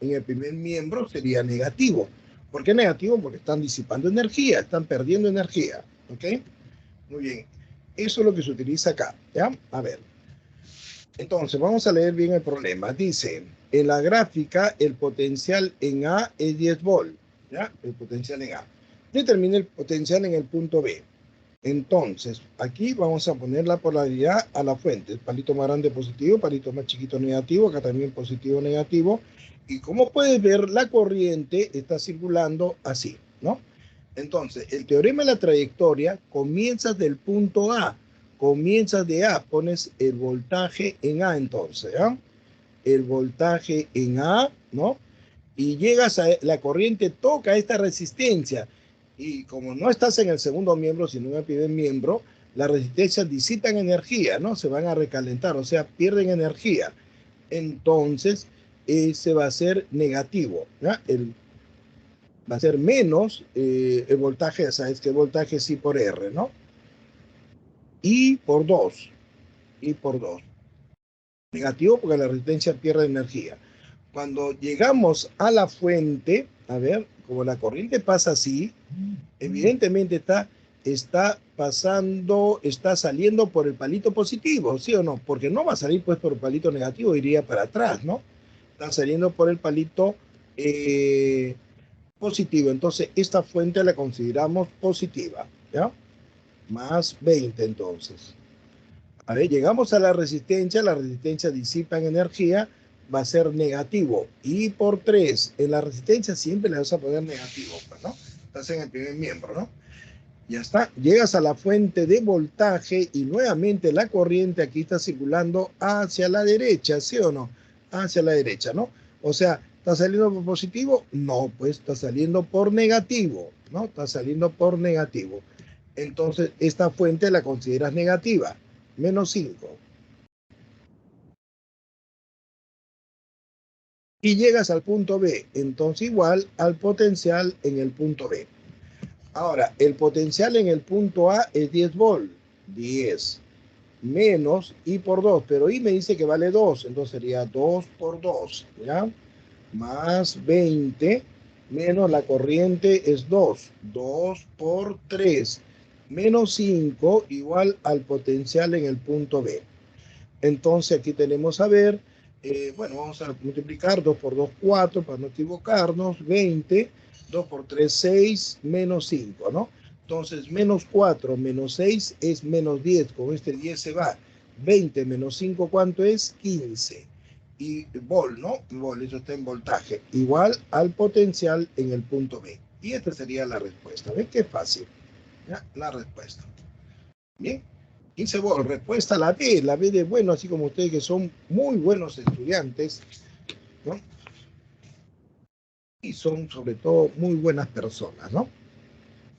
En el primer miembro sería negativo. ¿Por qué negativo? Porque están disipando energía, están perdiendo energía. ¿Ok? Muy bien. Eso es lo que se utiliza acá. ¿Ya? A ver. Entonces, vamos a leer bien el problema. Dice, en la gráfica, el potencial en A es 10 volts. ¿Ya? El potencial en A. Determina el potencial en el punto B. Entonces, aquí vamos a poner la polaridad a la fuente. El palito más grande positivo, palito más chiquito negativo, acá también positivo negativo. Y como puedes ver, la corriente está circulando así, ¿no? Entonces, el teorema de la trayectoria comienza del punto A. Comienzas de A, pones el voltaje en A entonces, ¿ya? El voltaje en A, ¿no? Y llegas a la corriente, toca esta resistencia, y como no estás en el segundo miembro sino en el primer miembro, las resistencias disipan energía, ¿no? Se van a recalentar, o sea, pierden energía. Entonces ese va a ser negativo, ¿ya? Va a ser menos el voltaje, sabes que el voltaje es I por R, ¿no? I por 2, I por 2. Negativo porque la resistencia pierde energía. Cuando llegamos a la fuente, a ver, como la corriente pasa así, evidentemente está pasando, está saliendo por el palito positivo, ¿sí o no? Porque no va a salir pues por el palito negativo, iría para atrás, ¿no? Está saliendo por el palito positivo. Entonces, esta fuente la consideramos positiva, ¿ya? Más 20 entonces. A ver, llegamos a la resistencia disipa en energía, va a ser negativo. Y por 3, en la resistencia siempre le vas a poner negativo, pues, ¿no? Estás en el primer miembro, ¿no? Ya está. Llegas a la fuente de voltaje y nuevamente la corriente aquí está circulando hacia la derecha, ¿sí o no? Hacia la derecha, ¿no? O sea, ¿está saliendo por positivo? No, pues está saliendo por negativo, ¿no? Está saliendo por negativo. Entonces, esta fuente la consideras negativa, menos 5. Y llegas al punto B, entonces igual al potencial en el punto B. Ahora, el potencial en el punto A es 10 volts, 10 menos I por 2, pero I me dice que vale 2, entonces sería 2 por 2, ¿ya? Más 20, menos la corriente es 2, 2 por 3, menos 5 igual al potencial en el punto B. Entonces aquí tenemos a ver, bueno, vamos a multiplicar 2 por 2, 4, para no equivocarnos, 20, 2 por 3, 6, menos 5, ¿no? Entonces, menos 4 menos 6 es menos 10, con este 10 se va. 20 menos 5, ¿cuánto es? 15. Y volt, ¿no? Volt, eso está en voltaje, igual al potencial en el punto B. Y esta sería la respuesta. ¿Ven qué fácil? ¿Ya? La respuesta. Bien. 15 volts. Respuesta la B. La B de bueno, así como ustedes que son muy buenos estudiantes, ¿no? Y son sobre todo muy buenas personas, ¿no?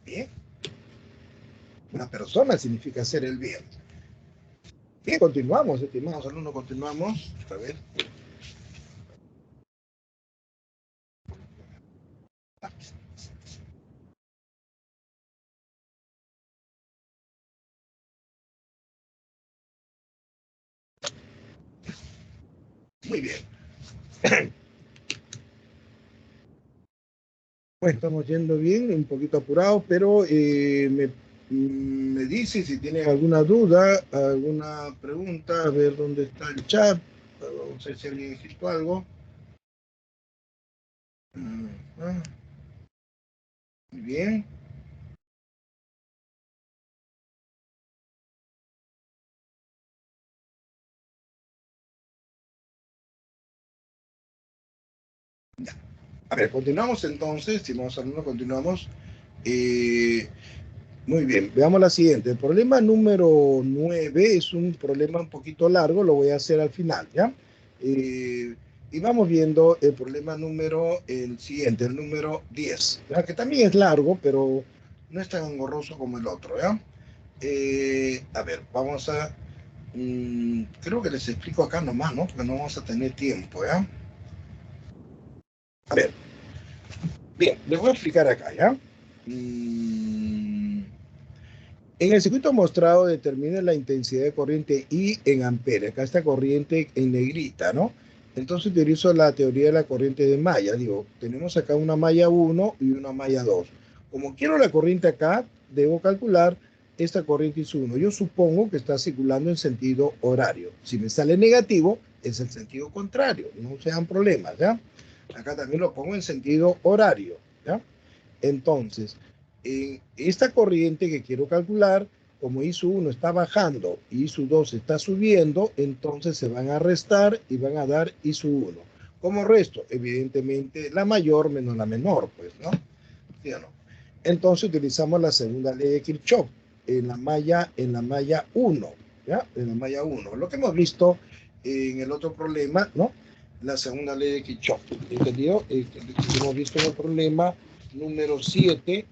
Bien. Una persona significa hacer el bien. Bien, continuamos, estimados alumnos, continuamos. A ver. Muy bien. Bueno, estamos yendo bien, un poquito apurados, pero me dice si tienen alguna duda, alguna pregunta, a ver dónde está el chat. No sé si alguien escrito algo. Ah, muy bien. A ver, continuamos entonces, estimados alumnos, continuamos. Eh, Muy bien, veamos la siguiente. El problema número 9 es un problema un poquito largo, lo voy a hacer al final, ¿ya? Eh, y vamos viendo el problema el siguiente, el número 10, ¿ya? Que también es largo, pero no es tan engorroso como el otro, ¿ya? A ver, vamos a... creo que les explico acá nomás, ¿no? Porque no vamos a tener tiempo, ¿ya? A ver, bien, les voy a explicar acá, ¿ya? Mm, En el circuito mostrado determina la intensidad de corriente I en amperes. Acá está corriente en negrita, ¿no? Entonces utilizo la teoría de la corriente de malla. Digo, tenemos acá una malla 1 y una malla 2. Como quiero la corriente acá, debo calcular esta corriente I1. Yo supongo que está circulando en sentido horario. Si me sale negativo, es el sentido contrario. No sean problemas, ¿ya? Acá también lo pongo en sentido horario, ¿ya? Entonces, esta corriente que quiero calcular, como I1 está bajando y I2 está subiendo, entonces se van a restar y van a dar I1. ¿Cómo resto? Evidentemente la mayor menos la menor, pues, ¿no? ¿Sí o no? Entonces utilizamos la segunda ley de Kirchhoff en la malla 1, ¿ya? En la malla 1. Lo que hemos visto en el otro problema, ¿no? La segunda ley de Kirchhoff, ¿entendido? Hemos visto en el problema número 7,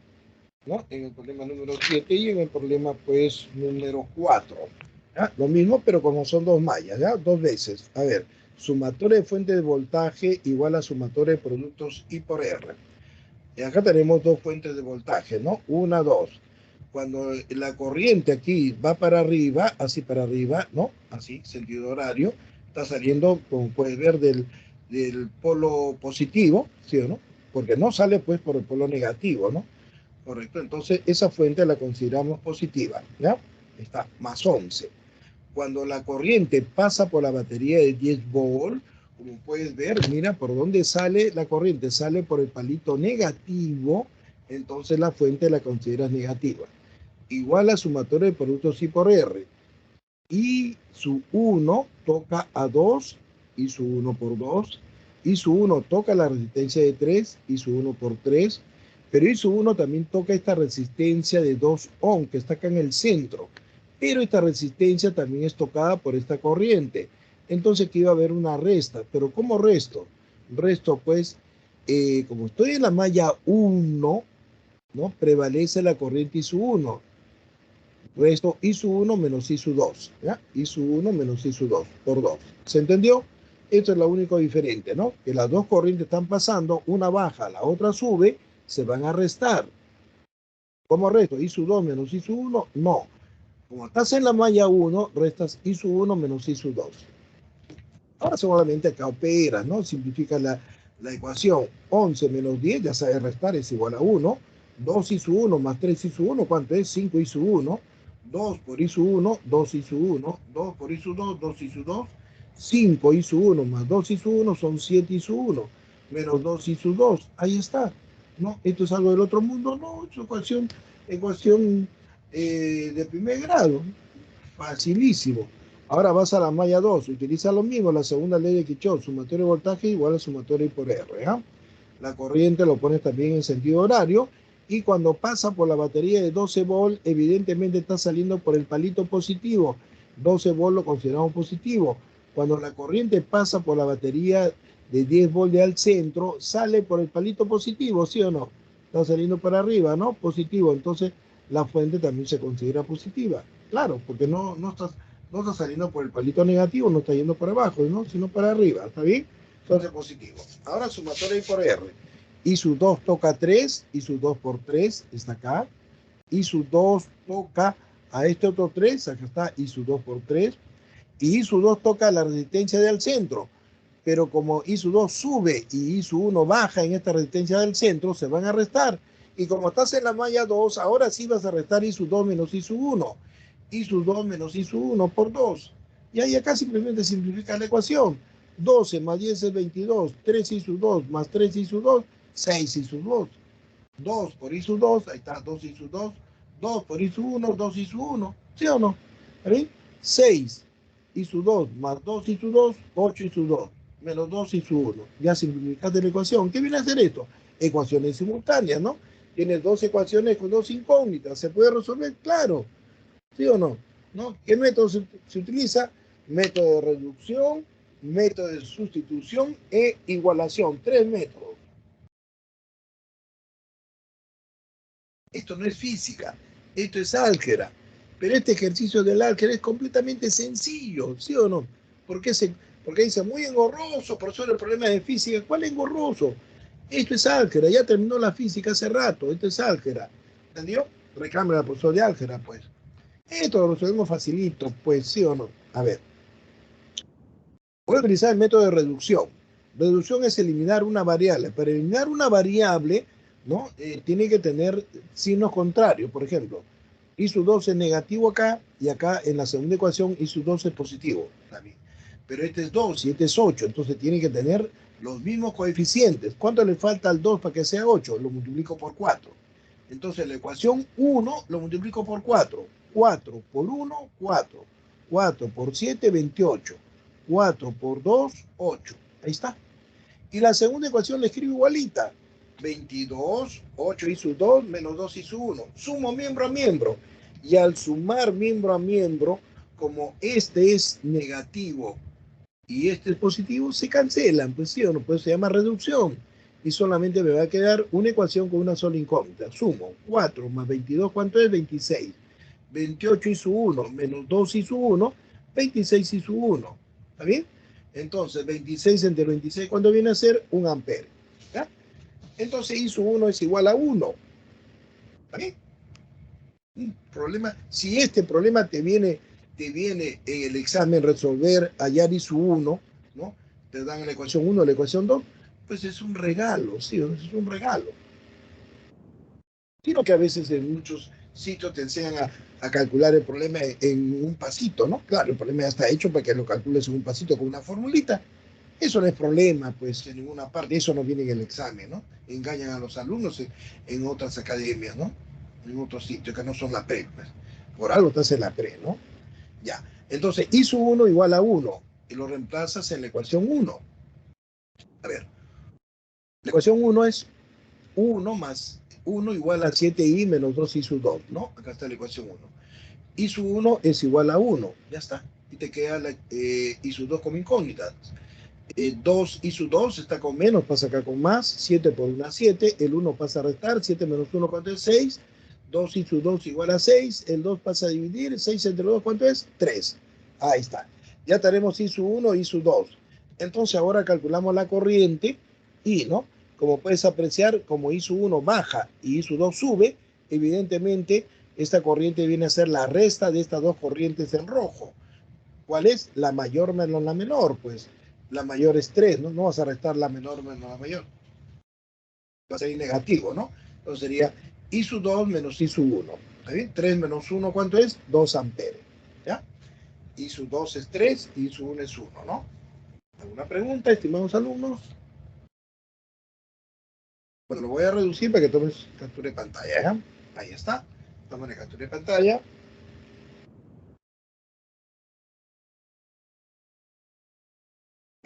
¿no? En el problema número 7 y en el problema, pues, número 4. ¿Ya? Lo mismo, pero como son dos mallas, ¿ya? Dos veces. A ver, sumatoria de fuente de voltaje igual a sumatoria de productos I por R. Y acá tenemos dos fuentes de voltaje, ¿no? Una, dos. Cuando la corriente aquí va para arriba, ¿no? Así, sentido horario, está saliendo, como puedes ver, del polo positivo, ¿sí o no? Porque no sale, pues, por el polo negativo, ¿no? Correcto, entonces esa fuente la consideramos positiva, ¿ya? Está más 11. Cuando la corriente pasa por la batería de 10 volts, como puedes ver, mira por dónde sale la corriente, sale por el palito negativo, entonces la fuente la consideras negativa. Igual a sumatoria de productos I por R. Y su 1 toca a 2, y su 1 por 2, y su 1 toca la resistencia de 3, y su 1 por 3, pero y su 1 también toca esta resistencia de 2 ohm que está acá en el centro, pero esta resistencia también es tocada por esta corriente. Entonces aquí va a haber una resta, pero ¿cómo resto? Resto pues, como estoy en la malla 1, ¿no? Prevalece la corriente I su 1. Resto I su 1 menos I su 2. ¿Ya? I su 1 menos I su 2 por 2. ¿Se entendió? Esto es lo único diferente, ¿no? Que las dos corrientes están pasando, una baja, la otra sube, se van a restar. ¿Cómo resto? I su 2 menos I su 1, no. Como estás en la malla 1, restas I su 1 menos I su 2. Ahora solamente acá opera, ¿no? Simplifica la ecuación. 11 menos 10, ya sabes restar, es igual a 1. 2 i su 1 más 3 i su 1, ¿cuánto es? 5 i su 1. 2 por i su 1, 2 i su 1. 2 por i su 2, 2 i su 2. 5 i su 1 más 2 i su 1 son 7 i su 1. Menos 2 i su 2. Ahí está. ¿No? ¿Esto es algo del otro mundo? No, es ecuación de primer grado. Facilísimo. Ahora vas a la malla 2, utiliza lo mismo, la segunda ley de Kirchhoff, sumatorio de voltaje igual a sumatorio I por R. ¿Ya? La corriente lo pones también en sentido horario y cuando pasa por la batería de 12 volts, evidentemente está saliendo por el palito positivo. 12 volts lo consideramos positivo. Cuando la corriente pasa por la batería de 10 volts al centro, sale por el palito positivo, ¿sí o no? Está saliendo para arriba, ¿no? Positivo. Entonces, la fuente también se considera positiva. Claro, porque no está saliendo por el palito negativo, no está yendo para abajo, ¿no? Sino para arriba, ¿está bien? Entonces, positivo. Ahora, sumatoria I por R. I sub 2 toca 3, I sub 2 por 3 está acá. I sub 2 toca a este otro 3, acá está I sub 2 por 3. Y I sub 2 toca la resistencia del centro. Pero como I sub 2 sube y I sub 1 baja en esta resistencia del centro, se van a restar. Y como estás en la malla 2, ahora sí vas a restar I sub 2 menos I sub 1. I sub 2 menos I sub 1 por 2. Y ahí acá simplemente simplifica la ecuación. 12 más 10 es 22. 3 I sub 2 más 3 I sub 2, 6 I sub 2. 2 por I sub 2, ahí está 2 I sub 2. 2 por I sub 1, 2 I sub 1. ¿Sí o no? ¿Ahí? 6 I sub 2 más 2 I sub 2, 8 I sub 2 menos 2 I sub 1. Ya simplificaste la ecuación. ¿Qué viene a hacer esto? Ecuaciones simultáneas, ¿no? Tienes dos ecuaciones con dos incógnitas. ¿Se puede resolver? Claro. ¿Sí o no? ¿No? ¿Qué método se utiliza? Método de reducción, método de sustitución e igualación. 3 métodos. Esto no es física, esto es álgebra. Pero este ejercicio del álgebra es completamente sencillo, ¿sí o no? Porque dice muy engorroso, profesor, el problema de física. ¿Cuál es engorroso? Esto es álgebra, ya terminó la física hace rato, esto es álgebra. ¿Entendió? Reclame al profesor de álgebra, pues. Esto lo resolvemos facilito, pues, ¿sí o no? A ver, voy a utilizar el método de reducción. Reducción es eliminar una variable. Para eliminar una variable, ¿no? Tiene que tener signos contrarios. Por ejemplo, I sub 2 es negativo acá y acá en la segunda ecuación I sub 2 es positivo. También. Pero este es 2 y este es 8, entonces tiene que tener los mismos coeficientes. ¿Cuánto le falta al 2 para que sea 8? Lo multiplico por 4. Entonces la ecuación 1 lo multiplico por 4. 4 por 1, 4. 4 por 7, 28. 4 por 2, 8. Ahí está. Y la segunda ecuación la escribo igualita. 22, 8 y sub 2 menos 2 y sub 1. Sumo miembro a miembro. Y al sumar miembro a miembro, como este es negativo y este es positivo, se cancelan. Pues sí o no, pues se llama reducción. Y solamente me va a quedar una ecuación con una sola incógnita. Sumo 4 más 22, ¿cuánto es? 26. 28 y sub 1 menos 2 y sub 1, 26 y sub 1. ¿Está bien? Entonces, 26 entre 26, ¿cuánto viene a ser? 1 ampere. ¿Ya? Entonces, I sub 1 es igual a 1. ¿Está bien? Un problema, si este problema te viene en el examen resolver, hallar I sub 1, ¿no? Te dan la ecuación 1, la ecuación 2, pues es un regalo, sí, es un regalo. Sino que a veces en muchos sitios te enseñan a calcular el problema en un pasito, ¿no? Claro, el problema ya está hecho para que lo calcules en un pasito con una formulita. Eso no es problema, pues, en ninguna parte. Eso no viene en el examen, ¿no? Engañan a los alumnos en otras academias, ¿no? En otros sitios que no son la pre, pues. Por algo te hace la pre, ¿no? Ya. Entonces, I sub 1 igual a 1 y lo reemplazas en la ecuación 1. A ver, la ecuación 1 es 1 más 1 igual a 7i menos 2i sub 2, ¿no? Acá está la ecuación 1. I sub 1 es igual a 1, ya está. Y te queda I sub 2 como incógnita. 2 I sub 2 está con menos, pasa acá con más. 7 por 1 7, el 1 pasa a restar. 7 menos 1, ¿cuánto es? 6. 2 I sub 2 igual a 6. El 2 pasa a dividir. 6 entre 2, ¿cuánto es? 3. Ahí está. Ya tenemos I sub 1 y I sub 2. Entonces ahora calculamos la corriente y, ¿no? Como puedes apreciar, como I sub 1 baja y I sub 2 sube, evidentemente esta corriente viene a ser la resta de estas dos corrientes en rojo. ¿Cuál es? La mayor menos la menor, pues la mayor es 3, ¿no? No vas a restar la menor menos la mayor. Va a ser negativo, ¿no? Entonces sería I sub 2 menos I sub 1. ¿Está bien? 3 menos 1, ¿cuánto es? 2 amperes. ¿Ya? I sub 2 es 3, I sub 1 es 1, ¿no? ¿Alguna pregunta, estimados alumnos? Bueno, lo voy a reducir para que tomes captura de pantalla, ¿ya? Ahí está. Tomen la captura de pantalla.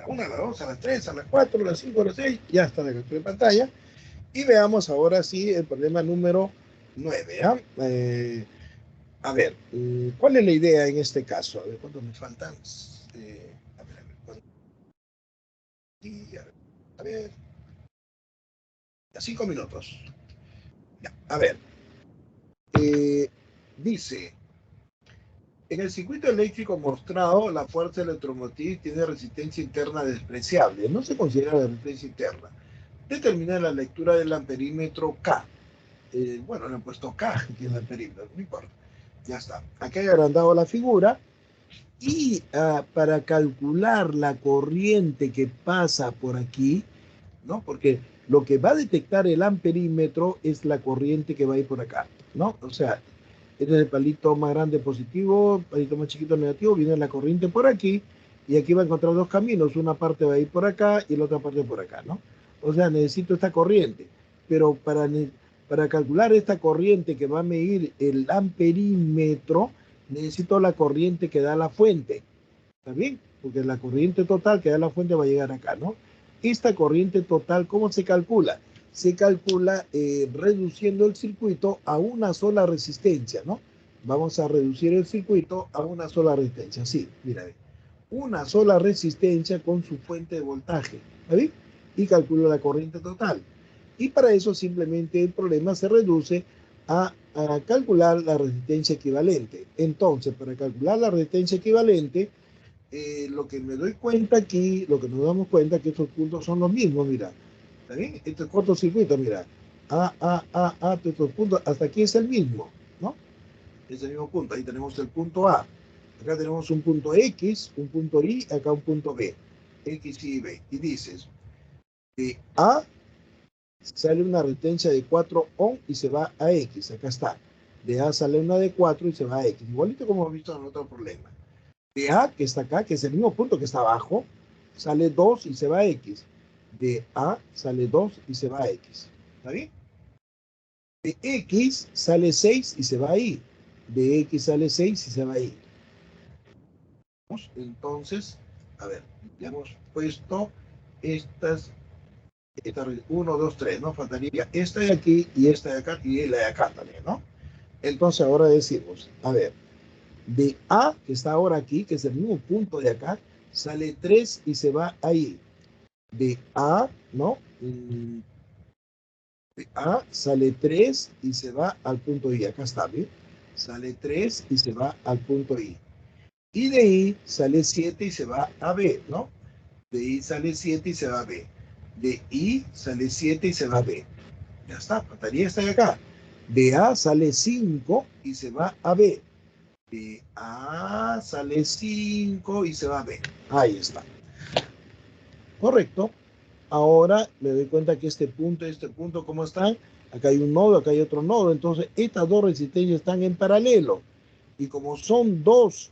la 1, a la 2, a las 3, a las 4, a las 5, a las 6, ya está la captura de pantalla. Y veamos ahora sí el problema número 9. A ver, ¿cuál es la idea en este caso? A ver, ¿cuántos me faltan? A ver, a ver, 5 minutos. Ya, a ver, dice, en el circuito eléctrico mostrado, la fuerza electromotriz tiene resistencia interna despreciable. No se considera la resistencia interna. Determina la lectura del amperímetro K. Bueno, le han puesto K aquí en el amperímetro, no importa. Ya está. Aquí he agrandado la figura. Y para calcular la corriente que pasa por aquí, ¿no? Porque lo que va a detectar el amperímetro es la corriente que va a ir por acá, ¿no? O sea, este es el palito más grande positivo, palito más chiquito negativo, viene la corriente por aquí, y aquí va a encontrar dos caminos, una parte va a ir por acá y la otra parte por acá, ¿no? O sea, necesito esta corriente, pero para calcular esta corriente que va a medir el amperímetro, necesito la corriente que da la fuente, ¿está bien? Porque la corriente total que da la fuente va a llegar acá, ¿no? Esta corriente total, ¿cómo se calcula? Se calcula reduciendo el circuito a una sola resistencia, ¿no? Vamos a reducir el circuito a una sola resistencia. Sí, mira, una sola resistencia con su fuente de voltaje, ¿está bien? Y calculo la corriente total. Y para eso simplemente el problema se reduce a calcular la resistencia equivalente. Entonces, para calcular la resistencia equivalente, lo que me doy cuenta aquí, lo que nos damos cuenta que estos puntos son los mismos, mira. ¿Está bien? Este cortocircuito, mira. Estos puntos, hasta aquí es el mismo, ¿no? Es el mismo punto. Ahí tenemos el punto A. Acá tenemos un punto X, un punto Y, acá un punto B. X, Y, B. Y dices, de A sale una resistencia de 4 ohm y se va a X. Acá está. De A sale una de 4 y se va a X. Igualito como hemos visto en otro problema. De A, que está acá, que es el mismo punto que está abajo, sale 2 y se va a X. De A sale 2 y se va a X. ¿Está bien? De X sale 6 y se va a Y. De X sale 6 y se va a Y. Entonces, a ver, ya hemos puesto estas 1, 2, 3, ¿no? Faltaría esta de aquí y esta de acá y la de acá también, ¿no? Entonces ahora decimos, a ver, de A, que está ahora aquí, que es el mismo punto de acá, sale 3 y se va ahí. De A, ¿no? De A sale 3 y se va al punto I. Acá está, ¿bien? Sale 3 y se va al punto I. Y de I sale 7 y se va a B, ¿no? De I sale 7 y se va a B. De I sale 7 y se va a B. Ya está, faltaría esta de acá. De A sale 5 y se va a B. De A sale 5 y se va a B. Ahí está. Correcto. Ahora me doy cuenta que este punto, ¿cómo están? Acá hay un nodo, acá hay otro nodo. Entonces, estas dos resistencias están en paralelo. Y como son dos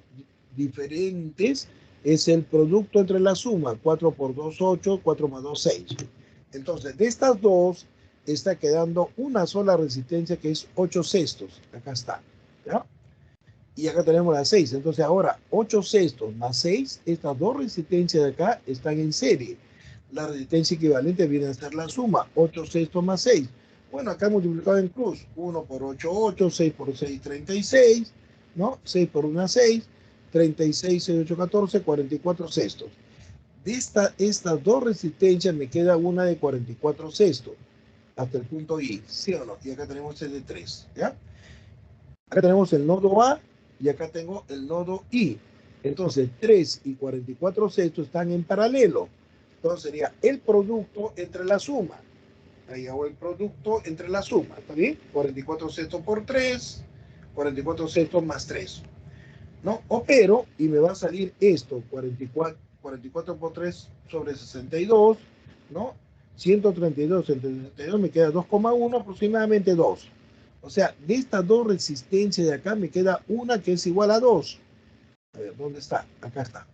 diferentes, es el producto entre la suma. 4 por 2, 8, 4 más 2, 6. Entonces, de estas dos, está quedando una sola resistencia que es 8 sextos. Acá está. ¿Ya? Y acá tenemos las 6. Entonces, ahora 8 sextos más 6, estas dos resistencias de acá están en serie. La resistencia equivalente viene a ser la suma, 8 sextos más 6. Bueno, acá multiplicado en cruz, 1 por 8, 8, 6 por 6, 36, ¿no? 6 por 1, 6, 36, 6, 8, 14, 44 sextos. De estas dos resistencias me queda una de 44 sextos, hasta el punto I, ¿sí o no? Y acá tenemos el de 3, ¿ya? Acá tenemos el nodo A y acá tengo el nodo I. Entonces, 3 y 44 sextos están en paralelo. Entonces sería el producto entre la suma. Ahí hago el producto entre la suma, ¿está bien? 44 sextos por 3, 44 sextos más 3. ¿No? Opero y me va a salir esto, 44 por 3 sobre 62, ¿no? 132 entre 62 me queda 2,1, aproximadamente 2. O sea, de estas dos resistencias de acá me queda una que es igual a 2. A ver, ¿dónde está? Acá está.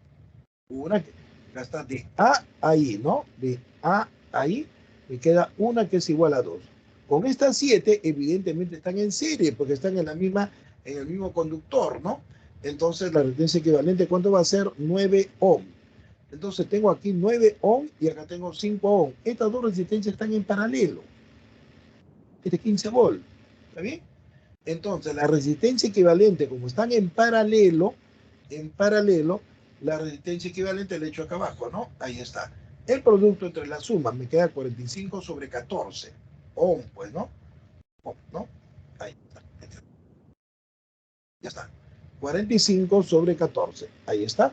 Una que, acá está de A a I, ¿no? De A a I me queda una que es igual a 2. Con estas 7, evidentemente están en serie, porque están en el mismo conductor, ¿no? Entonces la resistencia equivalente, ¿cuánto va a ser? 9 ohm. Entonces tengo aquí 9 ohm y acá tengo 5 ohm. Estas dos resistencias están en paralelo. Este es 15 volt. ¿Está bien? Entonces la resistencia equivalente, como están en paralelo, la resistencia equivalente la echo acá abajo, ¿no? Ahí está. El producto entre las sumas me queda 45 sobre 14 ohm, pues, ¿no? Ohm, ¿no? Ahí está. Ya está. 45 sobre 14. Ahí está.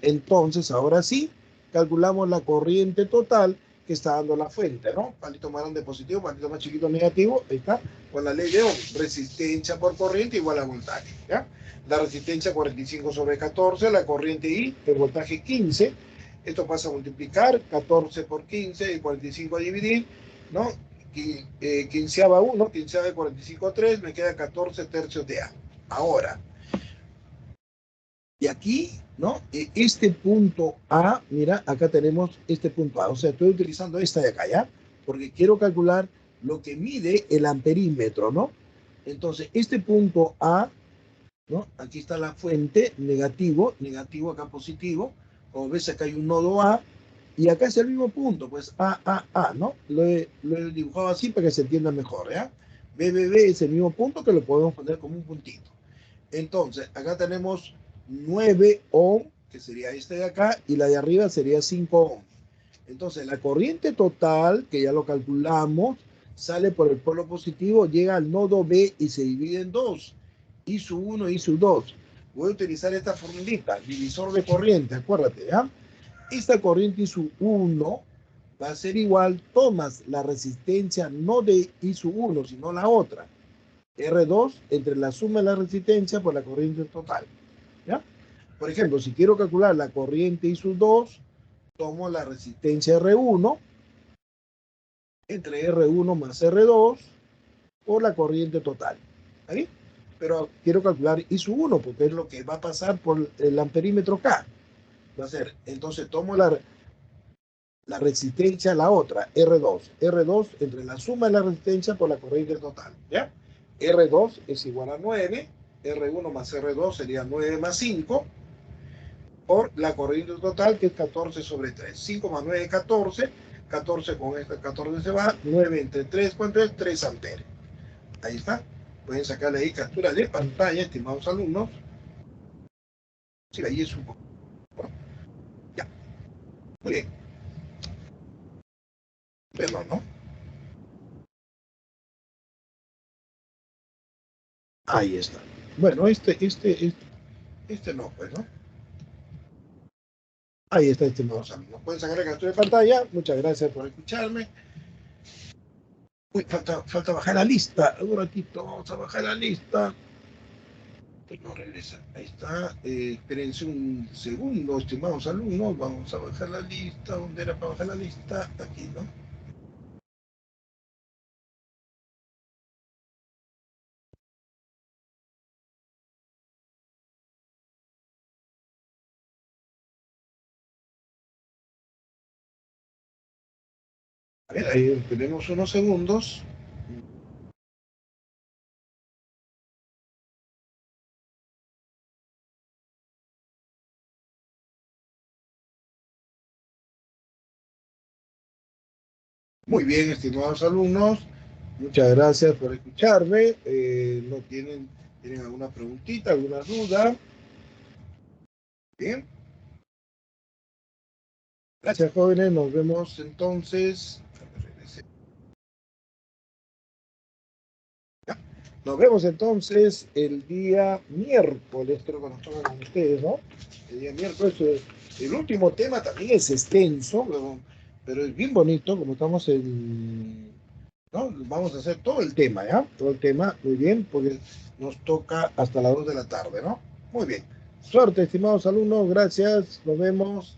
Entonces, ahora sí, calculamos la corriente total que está dando la fuente, ¿no? Palito más grande positivo, palito más chiquito negativo. Ahí está. Con la ley de Ohm. Resistencia por corriente igual a voltaje, ¿ya? La resistencia 45 sobre 14, la corriente I, el voltaje 15. Esto pasa a multiplicar 14 por 15 y 45 a dividir, ¿no? Quinceava 1, quinceava de 45 3, me queda 14 tercios de A. Ahora, y aquí, ¿no? Este punto A, mira, acá tenemos este punto A. O sea, estoy utilizando esta de acá, ¿ya? Porque quiero calcular lo que mide el amperímetro, ¿no? Entonces, este punto A, ¿no? Aquí está la fuente, negativo, negativo, acá positivo. Como ves, acá hay un nodo A. Y acá es el mismo punto, pues A, ¿no? Lo he dibujado así para que se entienda mejor, ¿ya? B es el mismo punto que lo podemos poner como un puntito. Entonces, acá tenemos 9 ohm, que sería este de acá, y la de arriba sería 5 ohm. Entonces, la corriente total, que ya lo calculamos, sale por el polo positivo, llega al nodo B y se divide en dos. I sub 1 y I sub 2. Voy a utilizar esta formulita, divisor de corriente, acuérdate, ¿ya? Esta corriente I sub 1 va a ser igual, tomas la resistencia no de I sub 1, sino la otra. R2 entre la suma de la resistencia por la corriente total. ¿Ya? Por ejemplo, si quiero calcular la corriente I sub 2, tomo la resistencia R1 entre R1 más R2 por la corriente total. ¿Ahí? Pero quiero calcular I sub 1 porque es lo que va a pasar por el amperímetro K. Va a ser, entonces tomo la resistencia, la otra, R2. R2 entre la suma de la resistencia por la corriente total. ¿Ya? R2 es igual a 9. R1 más R2 sería 9 más 5 por la corriente total, que es 14 sobre 3. 5 más 9 es 14. 14 con esta 14 se va. 9 entre 3, ¿cuánto es? 3 amperes. Ahí está. Pueden sacarle ahí captura de pantalla, estimados alumnos. Sí, ahí es un poco. Ya. Muy bien. Pero no. Ahí está. Bueno, este no, pues, ¿no? Ahí está, estimados amigos. Pueden sacar la captura de pantalla. Muchas gracias por escucharme. Uy, falta bajar la lista. Un ratito, vamos a bajar la lista. No regresa. Ahí está. Espérense un segundo, estimados alumnos. Vamos a bajar la lista. ¿Dónde era para bajar la lista? Aquí, ¿no? A ver, ahí tenemos unos segundos. Muy bien, estimados alumnos. Muchas gracias por escucharme. ¿No tienen alguna preguntita, alguna duda? Bien. Gracias, jóvenes. Nos vemos entonces. Nos vemos entonces el día miércoles, creo que nos toca con ustedes, ¿no? El día miércoles. El último tema también es extenso, pero es bien bonito, como estamos en... ¿no? Vamos a hacer todo el tema, ¿ya? Todo el tema, muy bien, porque nos toca hasta las 2 de la tarde, ¿no? Muy bien. Suerte, estimados alumnos, gracias, nos vemos.